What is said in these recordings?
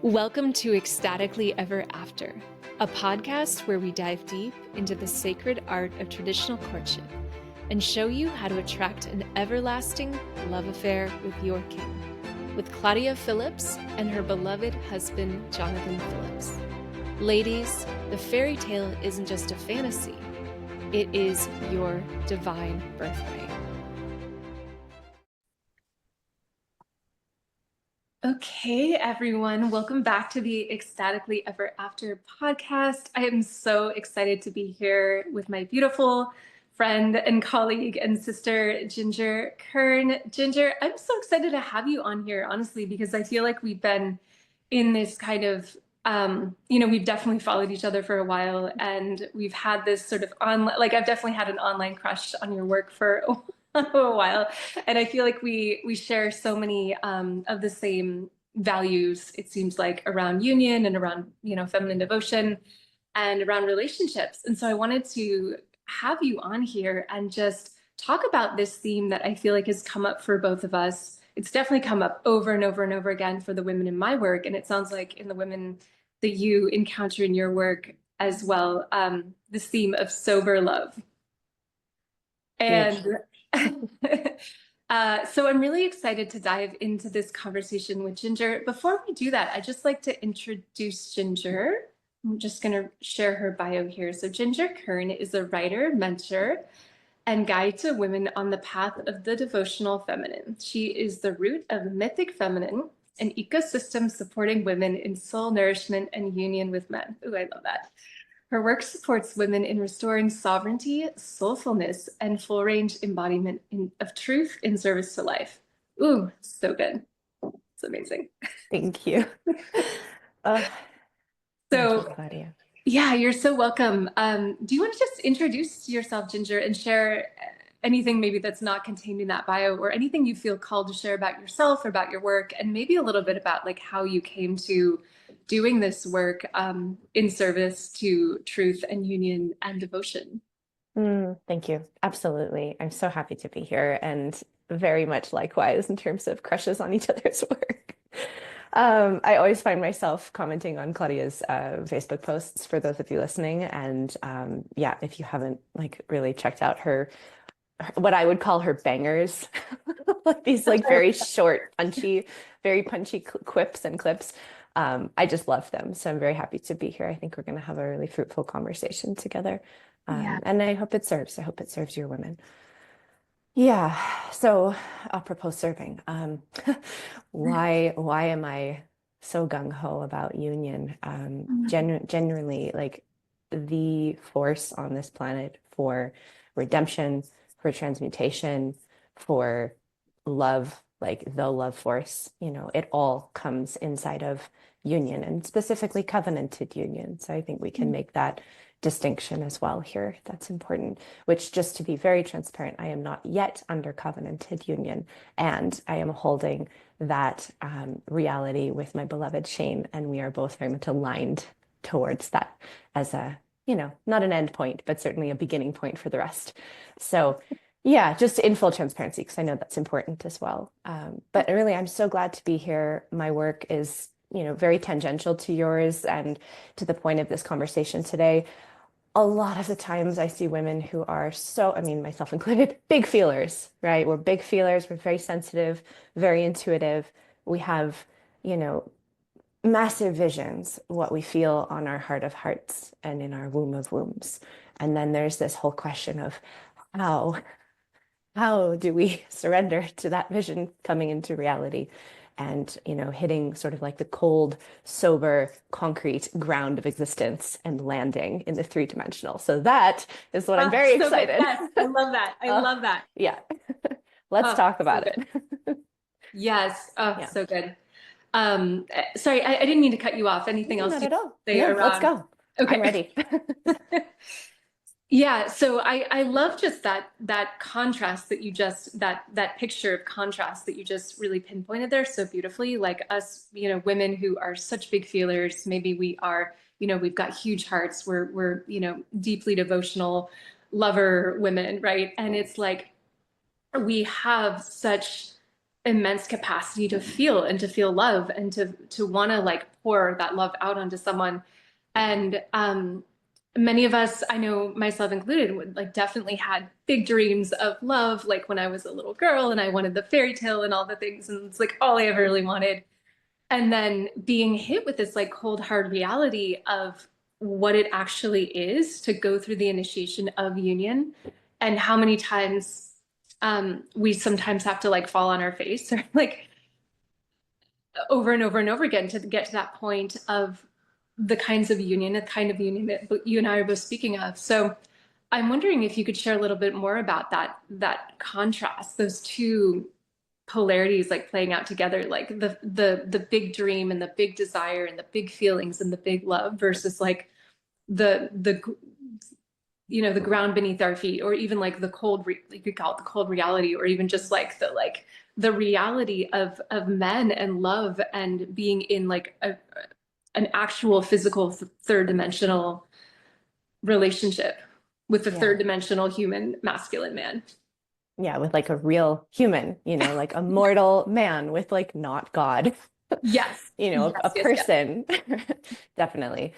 Welcome to Ecstatically Ever After, a podcast where we dive deep into the sacred art of traditional courtship and show you how to attract an everlasting love affair with your king, with Claudia Phillips and her beloved husband, Jonathan Phillips. Ladies, the fairy tale isn't just a fantasy, it is your divine birthright. Okay, everyone, welcome back to the Ecstatically Ever After podcast. I am so excited to be here with my beautiful friend and colleague and sister, Ginger Kern. Ginger, I'm so excited to have you on here, honestly, because I feel like we've been in this kind of, we've definitely followed each other for a while, and we've had this sort of online, like I've definitely had an online crush on your work for a while. And I feel like we share so many of the same values, it seems like, around union and around, feminine devotion and around relationships. And so I wanted to have you on here and just talk about this theme that I feel like has come up for both of us. It's definitely come up over and over and over again for the women in my work. And it sounds like in the women that you encounter in your work as well, this theme of sober love. And so I'm really excited to dive into this conversation with Ginger. Before we do that, I'd just like to introduce Ginger. I'm just going to share her bio here. So Ginger Kern is a writer, mentor, and guide to women on the path of the devotional feminine. She is the root of Mythic Feminine, an ecosystem supporting women in soul nourishment and union with men. Ooh, I love that. Her work supports women in restoring sovereignty, soulfulness, and full-range embodiment of truth in service to life. Ooh, so good. It's amazing. Thank you. Thank you, Claudia. Yeah, you're so welcome. Do you want to just introduce yourself, Ginger, and share anything maybe that's not contained in that bio, or anything you feel called to share about yourself or about your work, and maybe a little bit about like how you came to doing this work in service to truth and union and devotion. Thank you. Absolutely. I'm so happy to be here, and very much likewise in terms of crushes on each other's work. I always find myself commenting on Claudia's Facebook posts for those of you listening. And yeah, if you haven't like really checked out her, what I would call her bangers, like these like very short, very punchy quips and clips. I just love them. So I'm very happy to be here. I think we're going to have a really fruitful conversation together. And I hope it serves. I hope it serves your women. Yeah. So apropos serving, why am I so gung-ho about union? Genuinely, like the force on this planet for redemption, for transmutation, for love, like the love force, it all comes inside of union, and specifically covenanted union. So I think we can make that distinction as well here. That's important, which, just to be very transparent, I am not yet under covenanted union, and I am holding that reality with my beloved Shane, and we are both very much aligned towards that as a, not an end point, but certainly a beginning point for the rest. So yeah, just in full transparency, because I know that's important as well. But really, I'm so glad to be here. My work is, very tangential to yours and to the point of this conversation today. A lot of the times I see women who are myself included, big feelers, right? We're big feelers. We're very sensitive, very intuitive. We have, massive visions, what we feel on our heart of hearts and in our womb of wombs. And then there's this whole question of how do we surrender to that vision coming into reality? And, hitting sort of like the cold, sober, concrete ground of existence and landing in the three-dimensional. So that is what I'm very excited. Yes, I love that. I love that. Yeah. Let's talk about it. Yes. Oh, yeah. So good. Sorry, I didn't mean to cut you off. Anything else? Not at all. No, let's go. Okay. I'm ready. Yeah, so I love just that contrast that you just that picture of contrast that you just really pinpointed there so beautifully. Like us, women who are such big feelers, maybe we are, we've got huge hearts, we're deeply devotional lover women, right? And it's like we have such immense capacity to feel and to feel love and to want to like pour that love out onto someone. And many of us, I know myself included, would like definitely had big dreams of love, like when I was a little girl and I wanted the fairy tale and all the things, and it's like all I ever really wanted. And then being hit with this like cold, hard reality of what it actually is to go through the initiation of union and how many times we sometimes have to like fall on our face or like over and over and over again to get to that point of the kinds of union, the kind of union that you and I are both speaking of. So I'm wondering if you could share a little bit more about that contrast, those two polarities like playing out together, like the big dream and the big desire and the big feelings and the big love versus like the the ground beneath our feet, or even like the cold you could call it the cold reality, or even just like the reality of men and love and being in like an actual physical third dimensional relationship with a Yeah. third dimensional human masculine man. Yeah, with like a real human, like a mortal man with like not God, Yes, a yes, yes, yes. person. Definitely.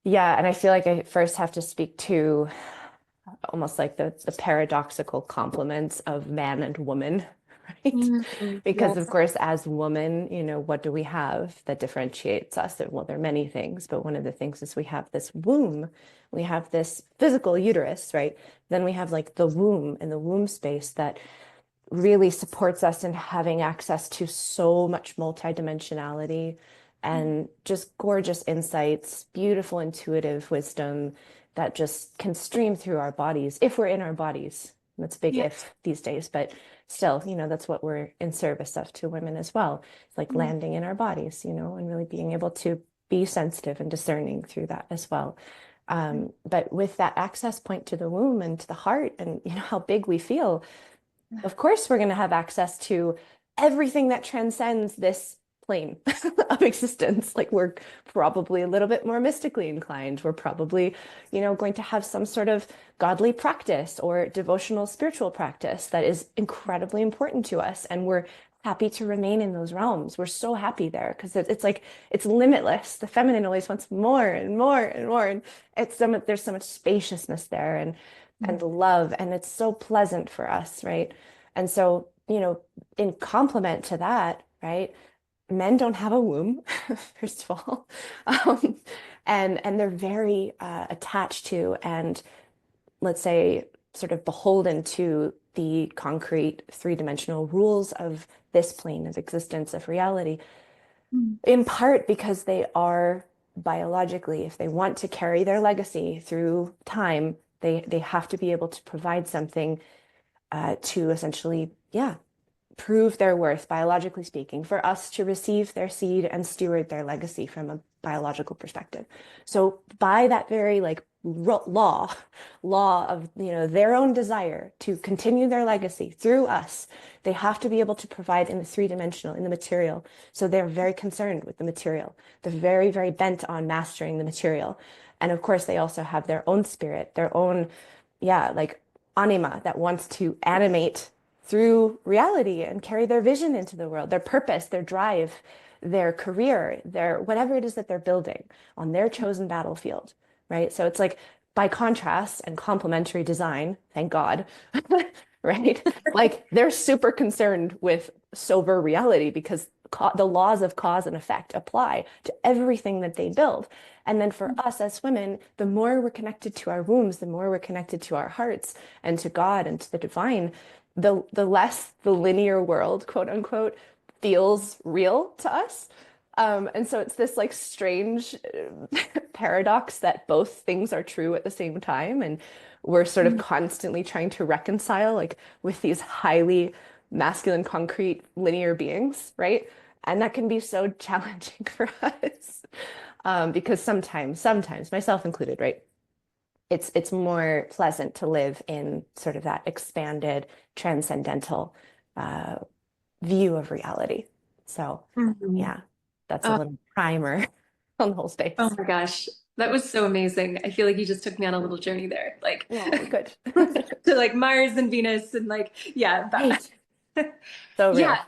Yeah, and I feel like I first have to speak to almost like the paradoxical complements of man and woman, right? Because of Yes. course, as woman, what do we have that differentiates us? Well, there are many things, but one of the things is we have this womb, we have this physical uterus, right? Then we have like the womb and the womb space that really supports us in having access to so much multidimensionality and just gorgeous insights, beautiful intuitive wisdom that just can stream through our bodies if we're in our bodies. That's a big Yeah. if these days, but still, that's what we're in service of to women as well. It's like landing in our bodies, and really being able to be sensitive and discerning through that as well. But with that access point to the womb and to the heart and how big we feel, of course, we're going to have access to everything that transcends this plane of existence. Like we're probably a little bit more mystically inclined. We're probably, going to have some sort of godly practice or devotional spiritual practice that is incredibly important to us. And we're happy to remain in those realms. We're so happy there because it's like, it's limitless. The feminine always wants more and more and more. And there's so much spaciousness there. And love, and it's so pleasant for us, right? And so, in complement to that, right, men don't have a womb, first of all, and they're very attached to and let's say sort of beholden to the concrete three-dimensional rules of this plane of existence of reality, in part because they are biologically, if they want to carry their legacy through time, they have to be able to provide something to essentially, yeah, prove their worth, biologically speaking, for us to receive their seed and steward their legacy from a biological perspective. So by that very like law of their own desire to continue their legacy through us, they have to be able to provide in the three-dimensional, in the material. So they're very concerned with the material. They're very, very bent on mastering the material. And of course, they also have their own spirit, their own, yeah, like anima that wants to animate through reality and carry their vision into the world, their purpose, their drive, their career, their whatever it is that they're building on their chosen battlefield, right? So it's like by contrast and complementary design, thank God, right? Like they're super concerned with sober reality because the laws of cause and effect apply to everything that they build. And then for us as women, the more we're connected to our wombs, the more we're connected to our hearts and to God and to the divine, the less the linear world, quote unquote, feels real to us. And so it's this like strange paradox that both things are true at the same time. And we're sort of constantly trying to reconcile like with these highly masculine, concrete, linear beings, right? And that can be so challenging for us. Because sometimes, myself included, right? It's more pleasant to live in sort of that expanded, transcendental view of reality. So Mhm. yeah, that's a Oh, little primer on the whole oh space. my gosh, that was so amazing. I feel like you just took me on a little journey there, like Oh, good. to like Mars and Venus and like, yeah, Right. So yeah. real.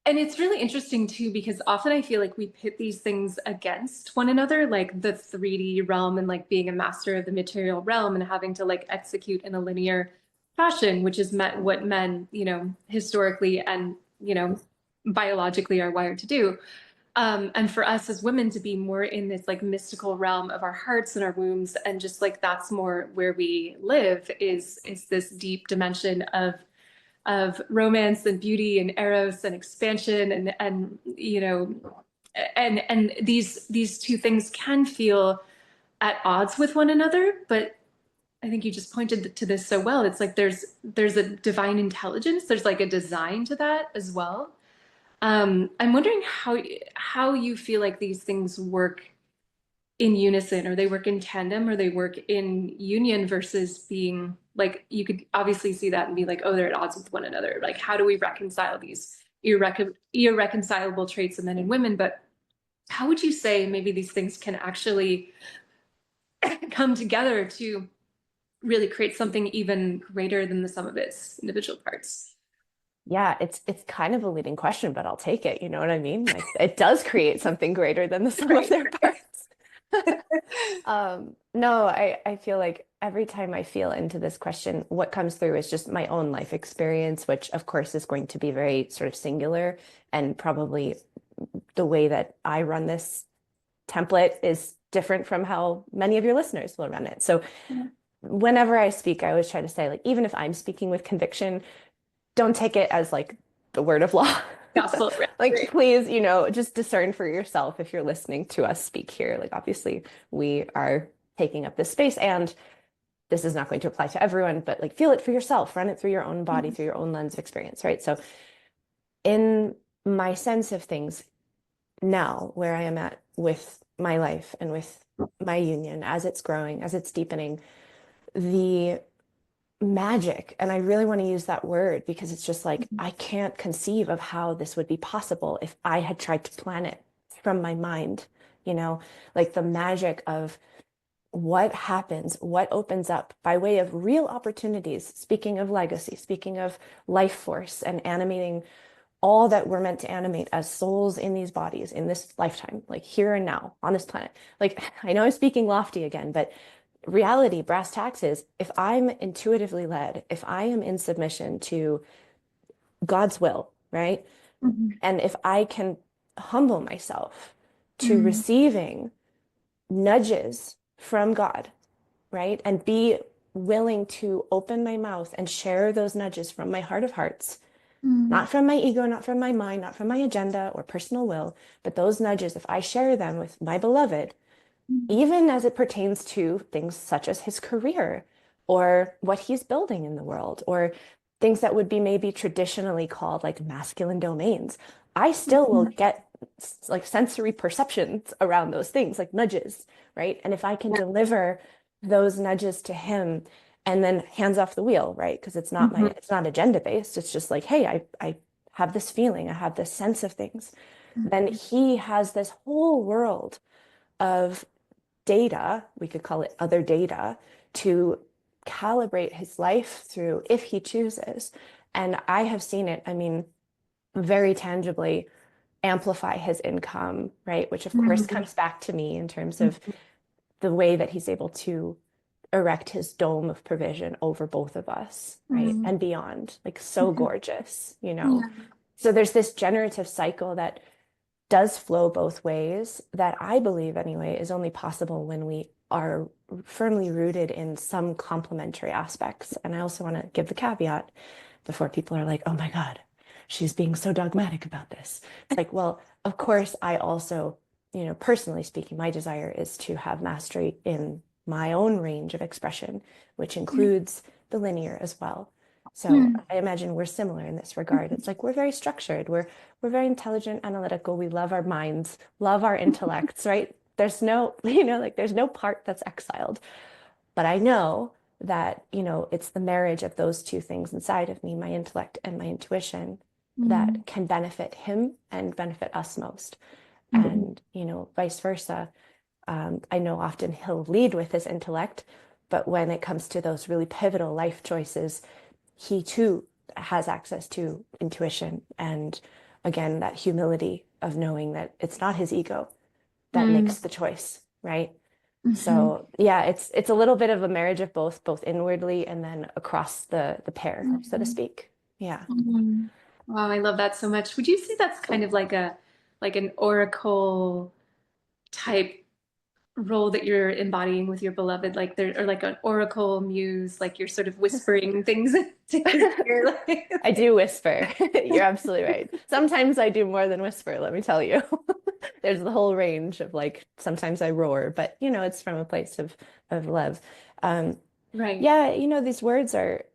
And it's really interesting too, because often I feel like we pit these things against one another, like the 3D realm and like being a master of the material realm and having to like execute in a linear fashion, which is what men, historically and, biologically are wired to do. And for us as women to be more in this like mystical realm of our hearts and our wombs, and just like that's more where we live is this deep dimension of romance and beauty and eros and expansion and and these two things can feel at odds with one another, but I think you just pointed to this so well. It's like there's a divine intelligence, there's like a design to that as well. I'm wondering how you feel like these things work in unison, or they work in tandem, or they work in union versus being like, you could obviously see that and be like, oh, they're at odds with one another. Like, how do we reconcile these irreconcilable traits in men and women? But how would you say maybe these things can actually come together to really create something even greater than the sum of its individual parts? Yeah, it's kind of a leading question, but I'll take it. You know what I mean? Like it does create something greater than the sum of Right. their parts. No, I feel like every time I feel into this question, what comes through is just my own life experience, which of course is going to be very sort of singular, and probably the way that I run this template is different from how many of your listeners will run it. So whenever I speak, I always try to say, like, even if I'm speaking with conviction, don't take it as like the word of law. Gospel, Like, right? please, just discern for yourself if you're listening to us speak here. Like, obviously, we are taking up this space, and this is not going to apply to everyone, but like, feel it for yourself, run it through your own body, through your own lens of experience, right? So, in my sense of things now, where I am at with my life and with my union, as it's growing, as it's deepening, the magic, and I really want to use that word because it's just like I can't conceive of how this would be possible if I had tried to plan it from my mind, you know, like the magic of what happens, what opens up by way of real opportunities. Speaking of legacy, speaking of life force and animating all that we're meant to animate as souls in these bodies in this lifetime, like here and now on this planet. Like, I know I'm speaking lofty again, but reality, brass tacks is if I'm intuitively led, if I am in submission to God's will, right? Mhm. And if I can humble myself to Mhm. receiving nudges from God, right? And be willing to open my mouth and share those nudges from my heart of hearts, Mhm. not from my ego, not from my mind, not from my agenda or personal will, but those nudges, if I share them with my beloved, even as it pertains to things such as his career or what he's building in the world or things that would be maybe traditionally called like masculine domains, I still will Mhm. get like sensory perceptions around those things, like nudges, right? And if I can Yeah. deliver those nudges to him and then hands off the wheel, right? Because Mhm. it's not agenda based. It's just like, hey, I have this feeling, I have this sense of things. Then Mhm. he has this whole world of data, we could call it other data, to calibrate his life through if he chooses. And I have seen it, I mean, very tangibly amplify his income, right? Which of course Mhm. comes back to me in terms of Mhm. the way that he's able to erect his dome of provision over both of us, right? Mhm. And beyond, like so Mhm. gorgeous, you know? Yeah. So there's this generative cycle that does flow both ways that I believe anyway is only possible when we are firmly rooted in some complementary aspects. And I also want to give the caveat before people are like, oh my God, she's being so dogmatic about this. It's like, well, of course, I also, personally speaking, my desire is to have mastery in my own range of expression, which Yeah. includes the linear as well. So Mhm. I imagine we're similar in this regard. It's like we're very structured. We're very intelligent, analytical. We love our minds, love our intellects, right? There's no, like there's no part that's exiled. But I know that, it's the marriage of those two things inside of me, my intellect and my intuition, that Mhm. can benefit him and benefit us most. Mhm. And, vice versa. I know often he'll lead with his intellect, but when it comes to those really pivotal life choices, he too has access to intuition and again, that humility of knowing that it's not his ego that Mm. makes the choice, right? Mhm. So yeah, it's a little bit of a marriage of both inwardly and then across the pair, so to Mhm. speak. Yeah. Mhm. Wow, I love that so much. Would you say that's kind of like an oracle type role that you're embodying with your beloved, like there, or like an oracle muse, like you're sort of whispering things to his ear, I do whisper. You're absolutely right. Sometimes I do more than whisper, let me tell you. There's the whole range of like sometimes I roar, but it's from a place of love. Um, right. yeah, these words are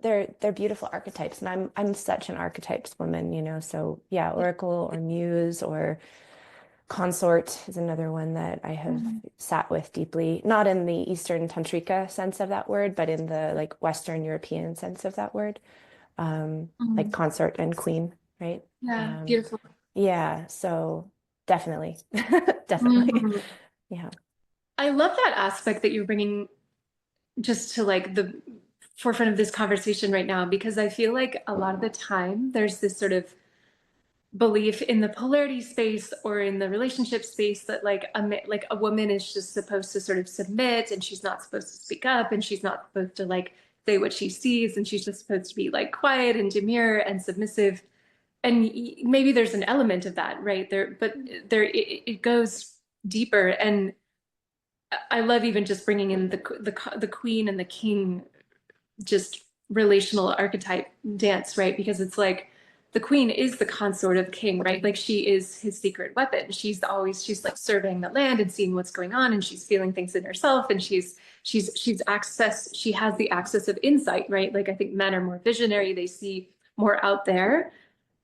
they're beautiful archetypes, and I'm such an archetypes woman, so yeah, oracle or muse or consort is another one that I have Mhm. sat with deeply, not in the Eastern Tantrika sense of that word, but in the like Western European sense of that word, like Mhm. consort and queen, right? Yeah, Um, beautiful. yeah, so definitely, definitely, Mhm. yeah. I love that aspect that you're bringing just to like the forefront of this conversation right now, because I feel like a lot of the time there's this sort of belief in the polarity space or in the relationship space that like a woman is just supposed to sort of submit, and she's not supposed to speak up, and she's not supposed to like say what she sees, and she's just supposed to be like quiet and demure and submissive. And maybe there's an element of that right there, but it goes deeper. And I love even just bringing in the queen and the king, just relational archetype dance, right? Because it's like the queen is the consort of the king, right? Like she is his secret weapon. She's like surveying the land and seeing what's going on, and she's feeling things in herself, and she has the access of insight, right? Like I think men are more visionary, they see more out there.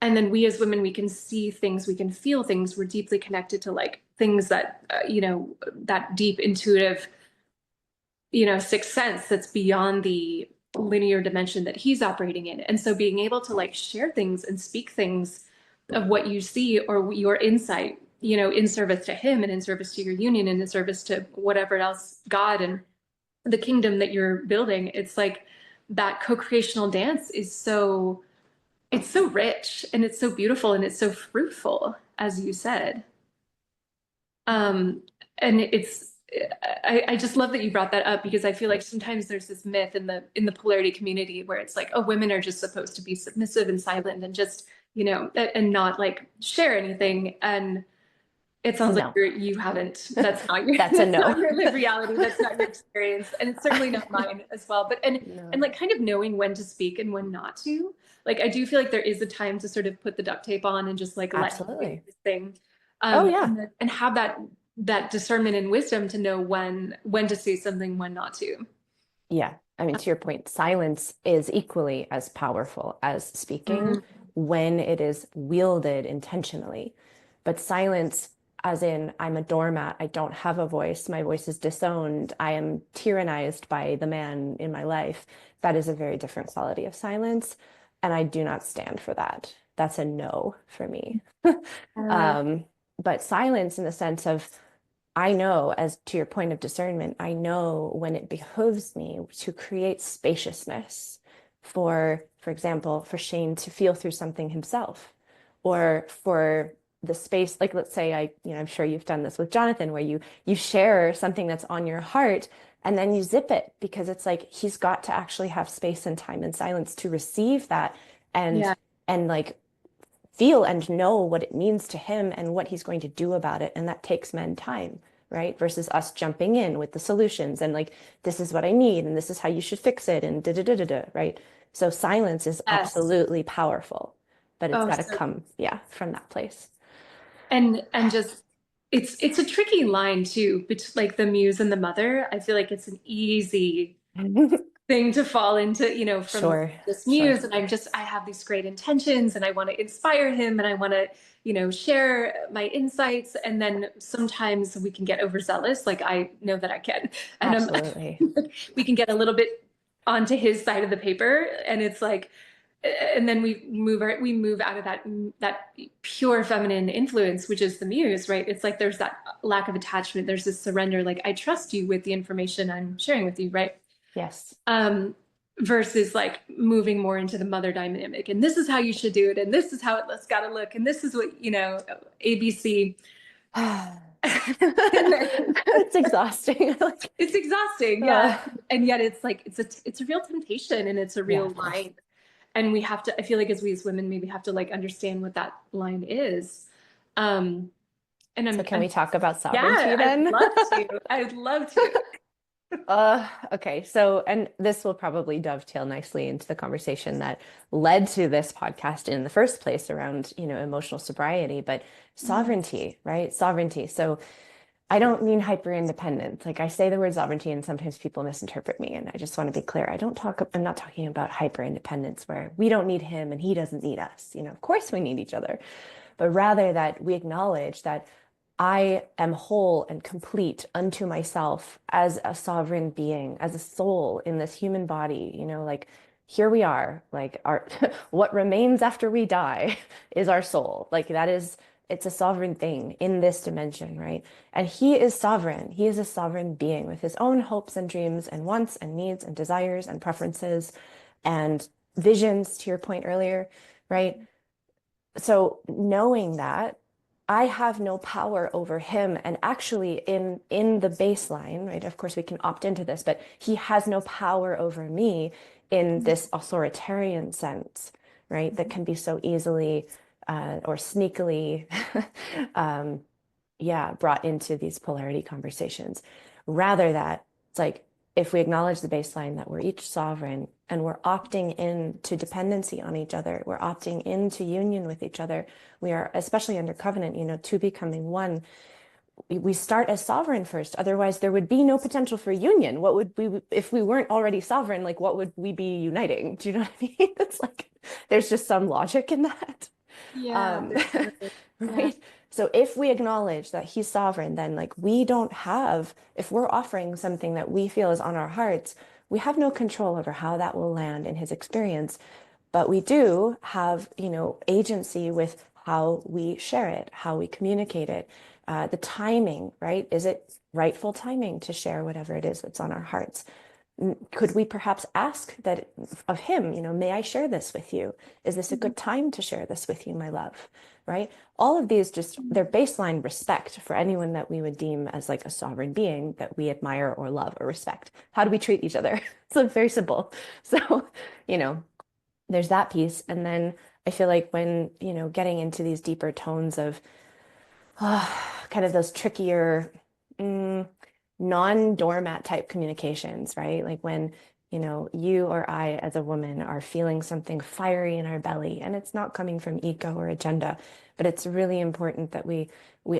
And then we as women, we can see things, we can feel things. We're deeply connected to like things that, that deep intuitive, sixth sense that's beyond the linear dimension that he's operating in. And so being able to like share things and speak things of what you see or your insight, in service to him and in service to your union and in service to whatever else, God and the kingdom that you're building, it's like that co-creational dance is it's so rich and it's so beautiful and it's so fruitful, as you said. Um, and I just love that you brought that up, because I feel like sometimes there's this myth in the polarity community where it's like, oh, women are just supposed to be submissive and silent and just, and not like share anything. And it sounds like No, you haven't, that's not your, that's a that's not no. your lived reality. That's not your experience. And it's certainly not mine as well. But, and No, like kind of knowing when to speak and when not to, like, I do feel like there is a time to sort of put the duct tape on and just like let him do absolutely. his thing. Oh yeah. And have that discernment and wisdom to know when to say something, when not to. Yeah. I mean, to your point, silence is equally as powerful as speaking Mm, when it is wielded intentionally. But silence, as in, I'm a doormat, I don't have a voice, my voice is disowned, I am tyrannized by the man in my life, that is a very different quality of silence. And I do not stand for that. That's a no for me. uh, Um, but silence in the sense of, I know, as to your point of discernment, I know when it behooves me to create spaciousness for example, for Shane to feel through something himself, or for the space, like let's say I'm sure you've done this with Jonathan, where you share something that's on your heart and then you zip it because it's like he's got to actually have space and time and silence to receive that and yeah. and like feel and know what it means to him and what he's going to do about it. And that takes men time, right? Versus us jumping in with the solutions and like, this is what I need and this is how you should fix it and da da da da da, right? So silence is Yes. absolutely powerful, but it's Oh, got to so come, yeah, from that place. and just it's a tricky line too, between like the muse and the mother. I feel like it's an easy thing to fall into, from Sure, this sure. muse, and I have these great intentions and I want to inspire him and I want to, share my insights, and then sometimes we can get overzealous, like I know that I can, and Absolutely. we can get a little bit onto his side of the paper, and it's like, and then we move out of that pure feminine influence, which is the muse, right? It's like there's that lack of attachment, there's this surrender, like I trust you with the information I'm sharing with you, right? Yes. Um, versus like moving more into the mother dynamic. And this is how you should do it. And this is how it's got to look. And this is what, ABC. It's exhausting. It's exhausting, uh, yeah. And yet it's like it's a real temptation and it's a yeah, real of course. line. And we have to, I feel like as we as women maybe have to like understand what that line is. Um, and So can we talk about sovereignty yeah, I'd then? love to. I'd love to. Okay. So, and this will probably dovetail nicely into the conversation that led to this podcast in the first place around, emotional sobriety, but sovereignty, right? Sovereignty. So I don't mean hyper independent. Like I say the word sovereignty and sometimes people misinterpret me. And I just want to be clear. I'm not talking about hyper independence where we don't need him and he doesn't need us. Of course we need each other, but rather that we acknowledge that I am whole and complete unto myself as a sovereign being, as a soul in this human body, like here we are, like our what remains after we die is our soul. Like it's a sovereign thing in this dimension, right? And he is sovereign. He is a sovereign being with his own hopes and dreams and wants and needs and desires and preferences and visions, to your point earlier, right? So knowing that I have no power over him, and actually in the baseline, right? Of course, we can opt into this, but he has no power over me in this authoritarian sense, right? That can be so easily or sneakily, brought into these polarity conversations. Rather that it's like if we acknowledge the baseline that we're each sovereign and we're opting into dependency on each other, we're opting into union with each other. We are, especially under covenant, two becoming one. We start as sovereign first. Otherwise, there would be no potential for union. What would we, if we weren't already sovereign, like what would we be uniting? Do you know what I mean? It's like, there's just some logic in that. Yeah, Um, yeah. right? So if we acknowledge that he's sovereign, then like we don't have, if we're offering something that we feel is on our hearts, we have no control over how that will land in his experience. But we do have, agency with how we share it, how we communicate it, the timing, right? Is it rightful timing to share whatever it is that's on our hearts? Could we perhaps ask that of him, may I share this with you? Is this a good time to share this with you, my love? Right? All of these just their baseline respect for anyone that we would deem as like a sovereign being that we admire or love or respect. How do we treat each other? It's like very simple. So, there's that piece. And then I feel like when, getting into these deeper tones of kind of those trickier, non-doormat type communications, right? Like when, you or I as a woman are feeling something fiery in our belly and it's not coming from ego or agenda, but it's really important that we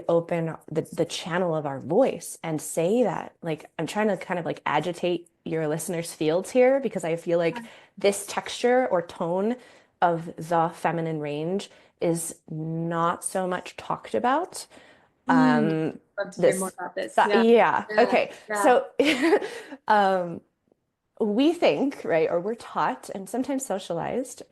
open the channel of our voice and say that. Like I'm trying to kind of like agitate your listeners' fields here because I feel like this texture or tone of the feminine range is not so much talked about. Love to hear more This about this. that Yeah, yeah yeah, okay yeah. so um we think, right, or we're taught and sometimes socialized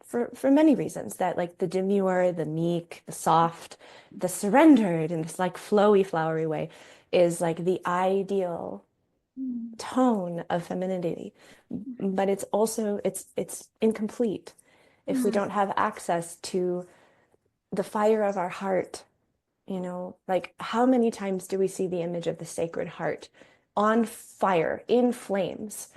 for many reasons that like the demure, the meek, the soft, the surrendered in this like flowy, flowery way is like the ideal tone of femininity. But it's also it's incomplete if we Mm, don't have access to the fire of our heart. Like how many times do we see the image of the Sacred Heart on fire, in flames,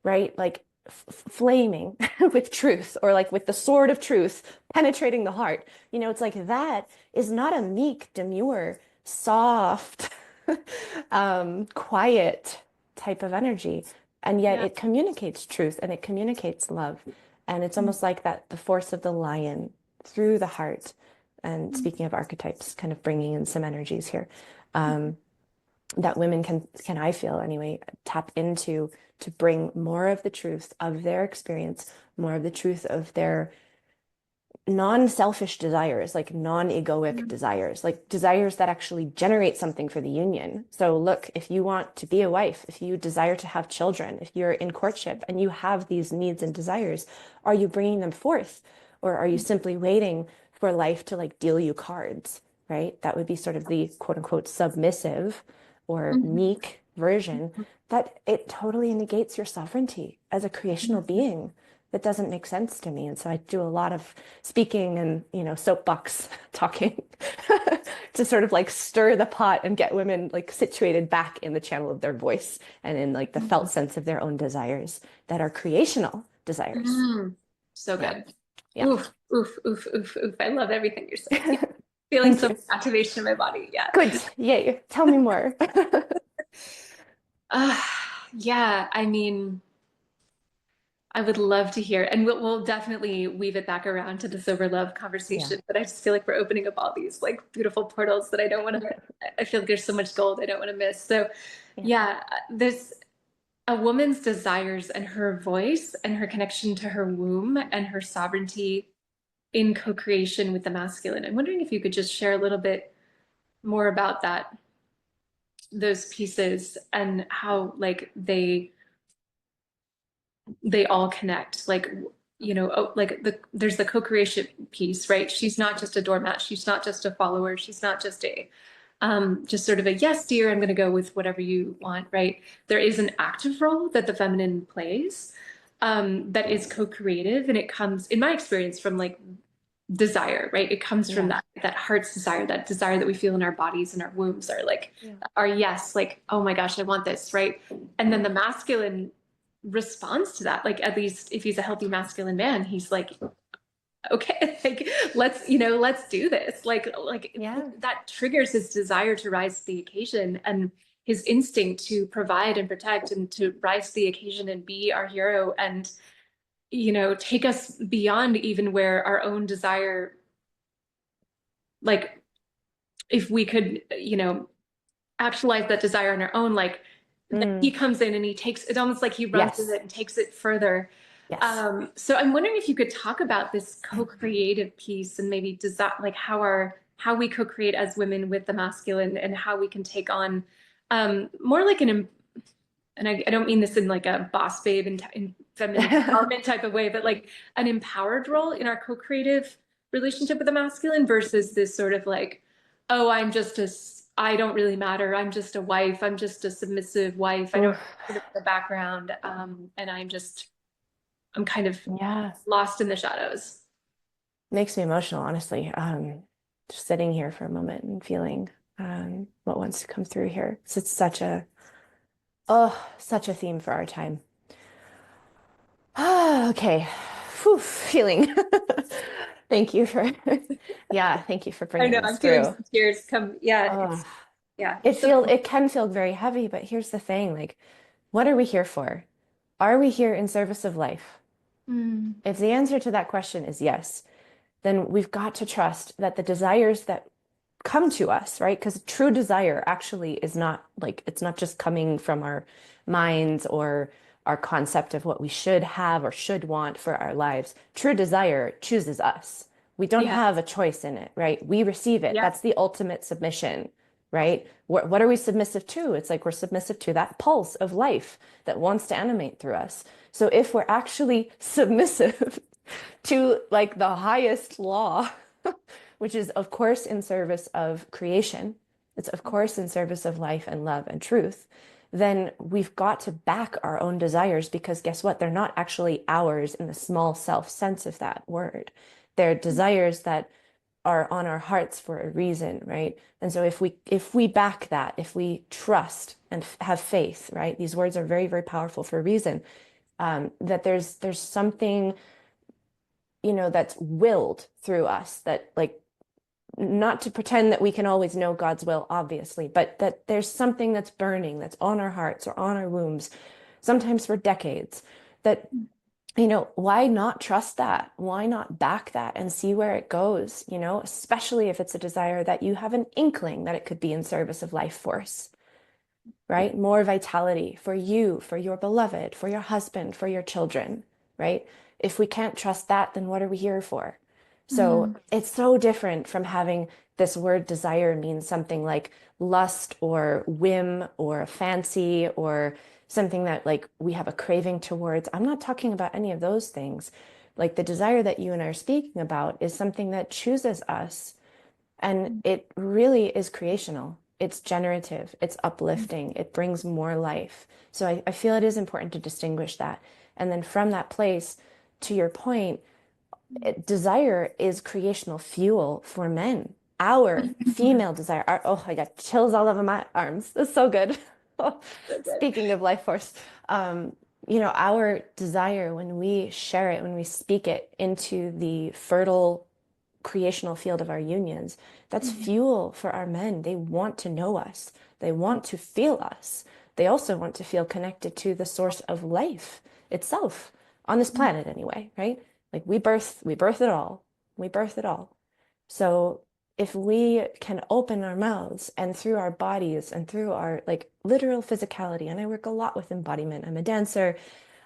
right? Like flaming with truth, or like with the sword of truth penetrating the heart. It's like that is not a meek, demure, soft, quiet type of energy. And yet yeah. it communicates truth and it communicates love. And it's Mm, almost like that the force of the lion through the heart. And mm, speaking of archetypes, kind of bringing in some energies here. That women can I feel anyway, tap into to bring more of the truth of their experience, more of the truth of their non-selfish desires, like non-egoic mm, desires, like desires that actually generate something for the union. So look, if you want to be a wife, if you desire to have children, if you're in courtship and you have these needs and desires, are you bringing them forth? Or are you simply waiting for life to like deal you cards, right? That would be sort of the quote unquote submissive or mm, meek version, that it totally negates your sovereignty as a creational being. That doesn't make sense to me. And so I do a lot of speaking and, soapbox talking to sort of like stir the pot and get women like situated back in the channel of their voice and in like the felt sense of their own desires that are creational desires. Mm, so Yeah. good. Yeah. Oof, oof, oof, oof, oof. I love everything you're saying. Yeah. Feeling Thank so you. much activation in my body. Yeah. Good. Yay. Tell me more. Uh, yeah, I mean, I would love to hear, and we'll definitely weave it back around to the sober love Yeah. conversation. But I just feel like we're opening up all these like beautiful portals that I don't want to. I feel like there's so much gold I don't want to miss. So, Yeah. yeah, there's a woman's desires and her voice and her connection to her womb and her sovereignty in co-creation with the masculine. I'm wondering if you could just share a little bit more about that, those pieces, and how like they all connect. Like, like there's the co-creation piece, right? She's not just a doormat, she's not just a follower, she's not just a just sort of a yes, dear, I'm going to go with whatever you want, right? There is an active role that the feminine plays, that is co-creative, and it comes, in my experience, from like desire, right? It comes from Yeah. that heart's desire, that desire that we feel in our bodies and our wombs are like Yeah. our yes, like, oh my gosh, I want this, right? And then the masculine responds to that. Like, at least if he's a healthy masculine man, he's like, okay, like let's do this. Like Yeah. that triggers his desire to rise to the occasion and his instinct to provide and protect and to rise to the occasion and be our hero and take us beyond even where our own desire, like if we could, actualize that desire on our own, like then he Mm. comes in and he takes it, almost like he runs with Yes. it and takes it further. Yes. So I'm wondering if you could talk about this co-creative piece and maybe design, like how we co-create as women with the masculine and how we can take on more like and I don't mean this in like a boss babe and in feminine empowerment type of way, but like an empowered role in our co-creative relationship with the masculine versus this sort of like, oh, I don't really matter. I'm just a wife. I'm just a submissive wife. I don't Oof. sort of the background. And I'm kind of Yeah. lost in the shadows. Makes me emotional, honestly. Just sitting here for a moment and feeling what wants to come through here. So it's such a theme for our time. Okay. Whew, feeling. Thank you for, yeah, thank you for I bringing know this I'm feeling through. some tears come. Yeah, Oh, yeah. it can feel very heavy, but here's the thing, like, what are we here for? Are we here in service of life? Mm, If the answer to that question is yes, then we've got to trust that the desires that come to us, right? Because true desire actually is not like, it's not just coming from our minds or our concept of what we should have or should want for our lives. True desire chooses us. We don't yeah, have a choice in it, right? We receive it. yeah, That's the ultimate submission, right? What are we submissive to? It's like we're submissive to that pulse of life that wants to animate through us. So if we're actually submissive to like the highest law, which is, of course, in service of creation, it's, of course, in service of life and love and truth, then we've got to back our own desires because guess what? They're not actually ours in the small self sense of that word. They're desires that are on our hearts for a reason, right? And so if we back that, if we trust and have faith, right? These words are very, very powerful for a reason. That there's something that's willed through us that like not to pretend that we can always know God's will, obviously, but that there's something that's burning, that's on our hearts or on our wombs, sometimes for decades, that, why not trust that? Why not back that and see where it goes, especially if it's a desire that you have an inkling that it could be in service of life force, right? More vitality for you, for your beloved, for your husband, for your children, right? If we can't trust that, then what are we here for? So mm, it's so different from having this word desire mean something like lust or whim or a fancy or something that like we have a craving towards. I'm not talking about any of those things. Like the desire that you and I are speaking about is something that chooses us and it really is creational. it's generative, it's uplifting, it brings more life. So I feel it is important to distinguish that. And then from that place, to your point, desire is creational fuel for men. Our female desire, oh, I got chills all over my arms. That's so good. So good. Speaking of life force, our desire, when we share it, when we speak it into the fertile creational field of our unions, that's fuel for our men. They want to know us. They want to feel us. They also want to feel connected to the source of life itself on this planet anyway, right? Like we birth it all. We birth it all. So if we can open our mouths and through our bodies and through our like literal physicality, and I work a lot with embodiment. I'm a dancer.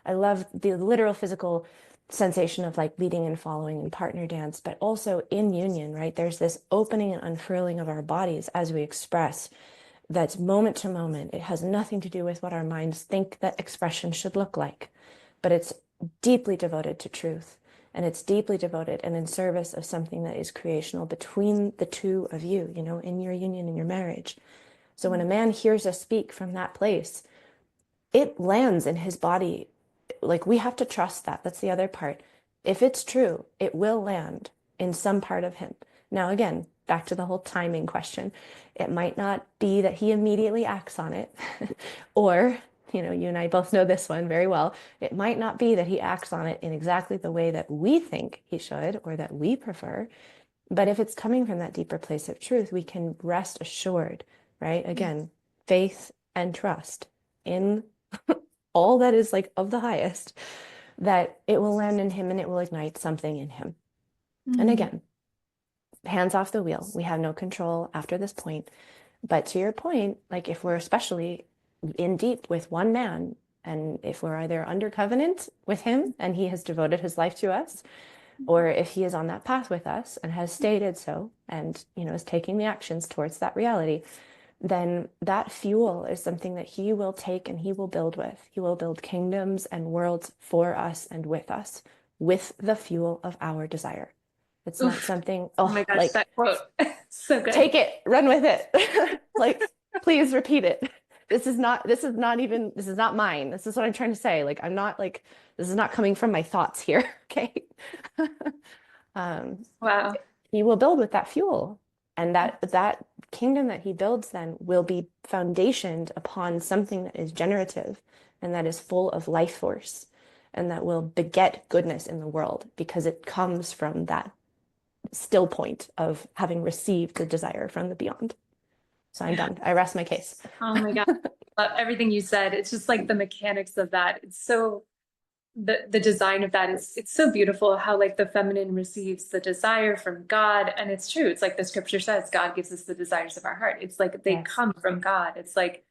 I love the literal physical sensation of like leading and following in partner dance, but also in union, right? There's this opening and unfurling of our bodies as we express that's moment to moment. It has nothing to do with what our minds think that expression should look like, but it's deeply devoted to truth. And it's deeply devoted and in service of something that is creational between the two of you, in your union, in your marriage. So when a man hears us speak from that place, it lands in his body. Like we have to trust that. That's the other part. If it's true, it will land in some part of him. Now, again, back to the whole timing question. It might not be that he immediately acts on it, or, you and I both know this one very well. It might not be that he acts on it in exactly the way that we think he should or that we prefer. But if it's coming from that deeper place of truth, we can rest assured, right? Again, faith and trust in all that is like of the highest, that it will land in him and it will ignite something in him. And again, hands off the wheel. We have no control after this point. But to your point, like if we're especially in deep with one man, and if we're either under covenant with him and he has devoted his life to us, or if he is on that path with us and has stated so, and is taking the actions towards that reality, then that fuel is something that he will take and he will build with. He will build kingdoms and worlds for us and with the fuel of our desire. It's not something, Oh my gosh, like, that quote. So good. take it, run with it. Like, please repeat it. This is not mine. This is what I'm trying to say. Like, I'm not like, this is not coming from my thoughts here. Okay. Wow. He will build with that fuel. And that kingdom that he builds then will be foundationed upon something that is generative and that is full of life force and that will beget goodness in the world because it comes from that still point of having received the desire from the beyond. So I'm done. I rest my case. Oh my God. Love everything you said. It's just like the mechanics of that. It's so the design of that is it's so beautiful how like the feminine receives the desire from God. And it's true. It's like the scripture says, God gives us the desires of our heart. It's like they come from God. It's like,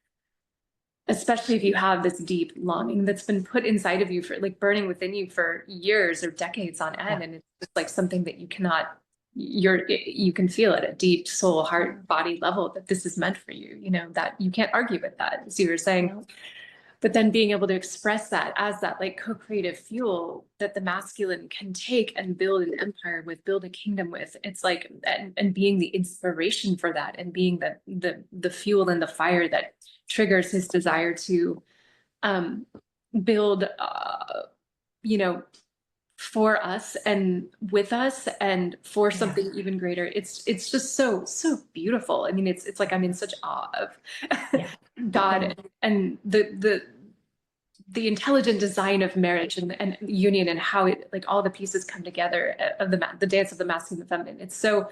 especially if you have this deep longing that's been put inside of you for like burning within you for years or decades on end. And it's just like something that you cannot, you can feel it at deep soul, heart, body level that this is meant for you, that you can't argue with that, as you were saying. But then being able to express that as that like co-creative fuel that the masculine can take and build an empire with, build a kingdom with. It's like, and being the inspiration for that and being the fuel and the fire that triggers his desire to build, for us and with us and for something even greater. It's just so beautiful. I mean, it's like I'm in such awe of God and the intelligent design of marriage and union and how it like all the pieces come together of the dance of the masculine and feminine. It's so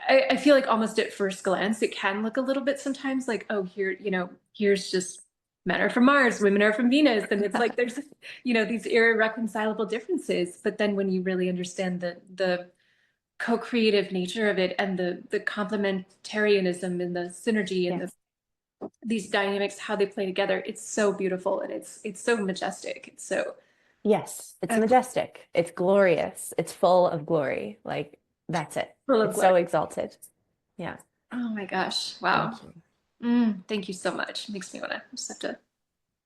I feel like almost at first glance it can look a little bit sometimes like, oh, here, here's just men are from Mars, women are from Venus. And it's like there's, these irreconcilable differences. But then when you really understand the co-creative nature of it and the complementarianism and the synergy and these dynamics, how they play together, it's so beautiful and it's so majestic. It's so it's majestic. It's glorious. It's full of glory. Like that's it. It's so exalted. Yeah. Oh my gosh. Wow. Thank you so much. Makes me want to just have to.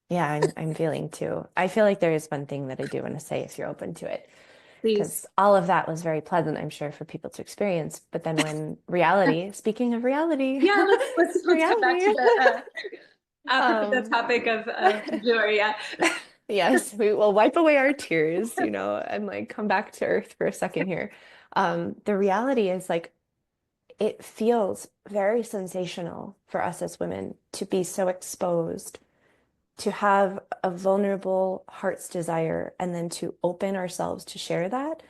Yeah, I'm feeling too. I feel like there is one thing that I do want to say if you're open to it. Please. because all of that was very pleasant, I'm sure, for people to experience. But then when reality, speaking of reality, Yeah, let's get back reality, to the the um, topic of joy. Yeah. yes, we will wipe away our tears, and like come back to earth for a second here. The reality is like it feels very sensational for us as women to be so exposed, to have a vulnerable heart's desire, and then to open ourselves to share that.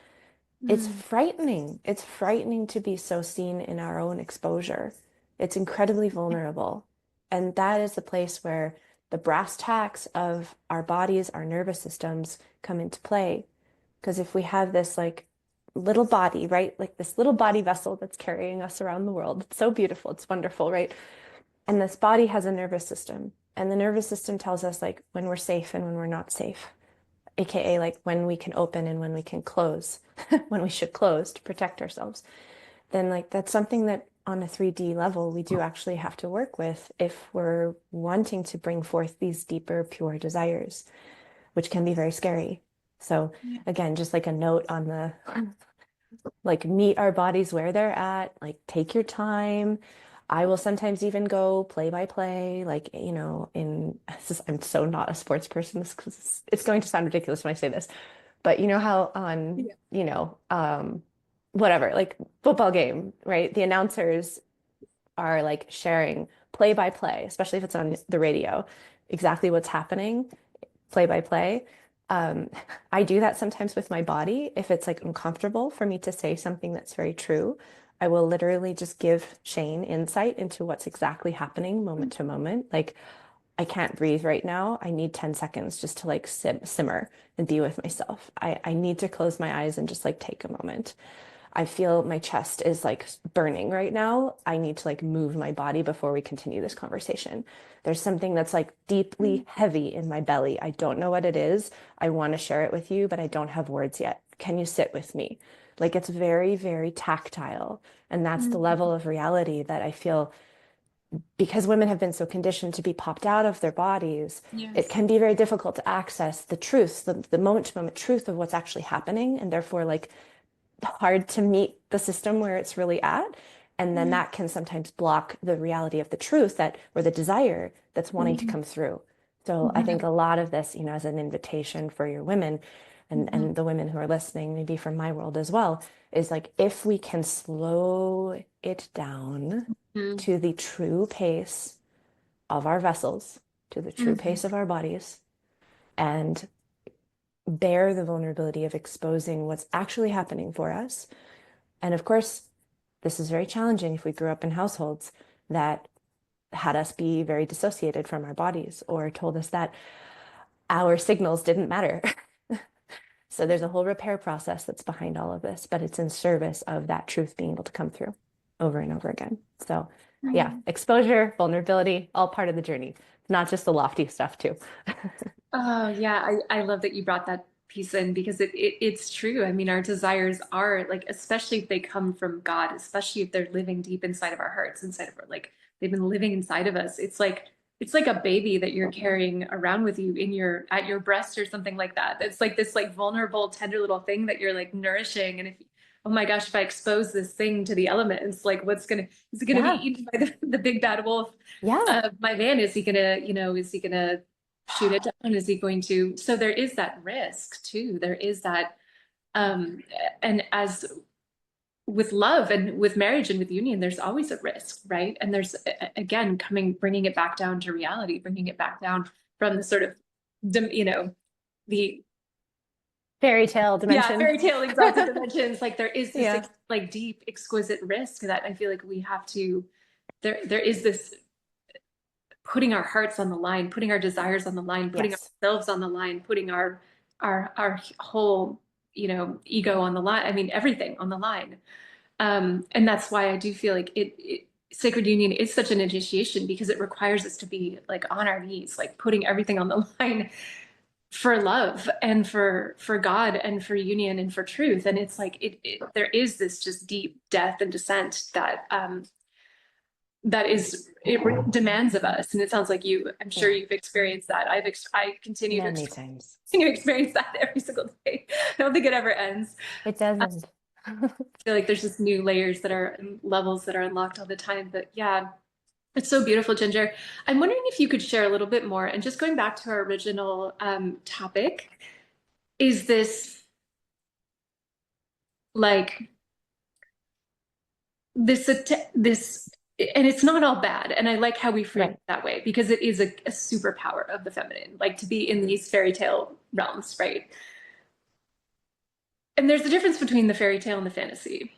It's Mm, frightening. It's frightening to be so seen in our own exposure. It's incredibly vulnerable. And that is the place where the brass tacks of our bodies, our nervous systems come into play. Because if we have this like little body, right? Like this little body vessel that's carrying us around the world, it's so beautiful, it's wonderful, right? And this body has a nervous system. And the nervous system tells us like when we're safe and when we're not safe, AKA like when we can open and when we can close, when we should close to protect ourselves. Then like that's something that on a 3D level we do actually have to work with if we're wanting to bring forth these deeper, pure desires, which can be very scary. So yeah. again, just like a note on the like meet our bodies where they're at, like take your time. I will sometimes even go play by play, like, I'm so not a sports person because it's going to sound ridiculous when I say this, but you know how on, Yeah. whatever, like football game, right? The announcers are like sharing play by play, especially if it's on the radio, exactly what's happening play by play. Um, I do that sometimes with my body. If it's like uncomfortable for me to say something that's very true, I will literally just give Shane insight into what's exactly happening moment to moment. Like, I can't breathe right now. I need 10 seconds just to like simmer and be with myself. I need to close my eyes and just like take a moment. I feel my chest is like burning right now. I need to like move my body before we continue this conversation. There's something that's like deeply heavy in my belly. I don't know what it is. I want to share it with you, but I don't have words yet. Can you sit with me? Like it's very, very tactile. And that's the Mm, level of reality that I feel because women have been so conditioned to be popped out of their bodies, it yes. can be very difficult to access the truth, the moment to moment truth of what's actually happening. And therefore, like hard to meet the system where it's really at. And then Yeah. that can sometimes block the reality of the truth that or the desire that's wanting to Mhm. come through. So I think Mhm. a lot of this, as an invitation for your women Mhm. and the women who are listening, maybe from my world as well, is like if we can slow it down Mhm. to the true pace of our vessels, to the true Mhm. pace of our bodies, and bear the vulnerability of exposing what's actually happening for us. And of course, this is very challenging if we grew up in households that had us be very dissociated from our bodies or told us that our signals didn't matter. So there's a whole repair process that's behind all of this, but it's in service of that truth being able to come through over and over again. So yeah, Mhm. exposure, vulnerability, all part of the journey, not just the lofty stuff too. Oh yeah, I love that you brought that piece in because it's true. I mean, our desires are like, especially if they come from God, especially if they're living deep inside of our hearts, inside of our like they've been living inside of us. It's like a baby that you're carrying around with you in your at your breast or something like that. It's like this like vulnerable, tender little thing that you're like nourishing. And if oh my gosh, if I expose this thing to the elements, like is it gonna be Yeah, eaten by the big bad wolf? yeah. My man, is he gonna, is he gonna shoot it down? Is he going to? So there is that risk too. There is that, um, and as with love and with marriage and with union, there's always a risk, right? And there's again bringing it back down to reality, bringing it back down from the sort of, the Fairy tale yeah dimension. fairy tale exalted dimensions. Like there is this Yeah. like deep, exquisite risk that I feel like we have to. There is this putting our hearts on the line, putting our desires on the line, putting Yes. ourselves on the line, putting our whole, ego on the line. I mean, everything on the line. And that's why I do feel like sacred union is such an initiation because it requires us to be like on our knees, like putting everything on the line for love and for God and for union and for truth. And it's like there is this just deep death and descent that is it demands of us. And it sounds like I'm sure Yeah, you've experienced that. I continue to many times. experience that every single day. I don't think it ever ends. It I doesn't. feel like there's just new layers that are levels that are unlocked all the time. But yeah, it's so beautiful, Ginger. I'm wondering if you could share a little bit more. And just going back to our original topic, is this like this, and it's not all bad. And I like how we frame Right. it that way because it is a superpower of the feminine, like to be in these fairy tale realms, right? And there's a difference between the fairy tale and the fantasy.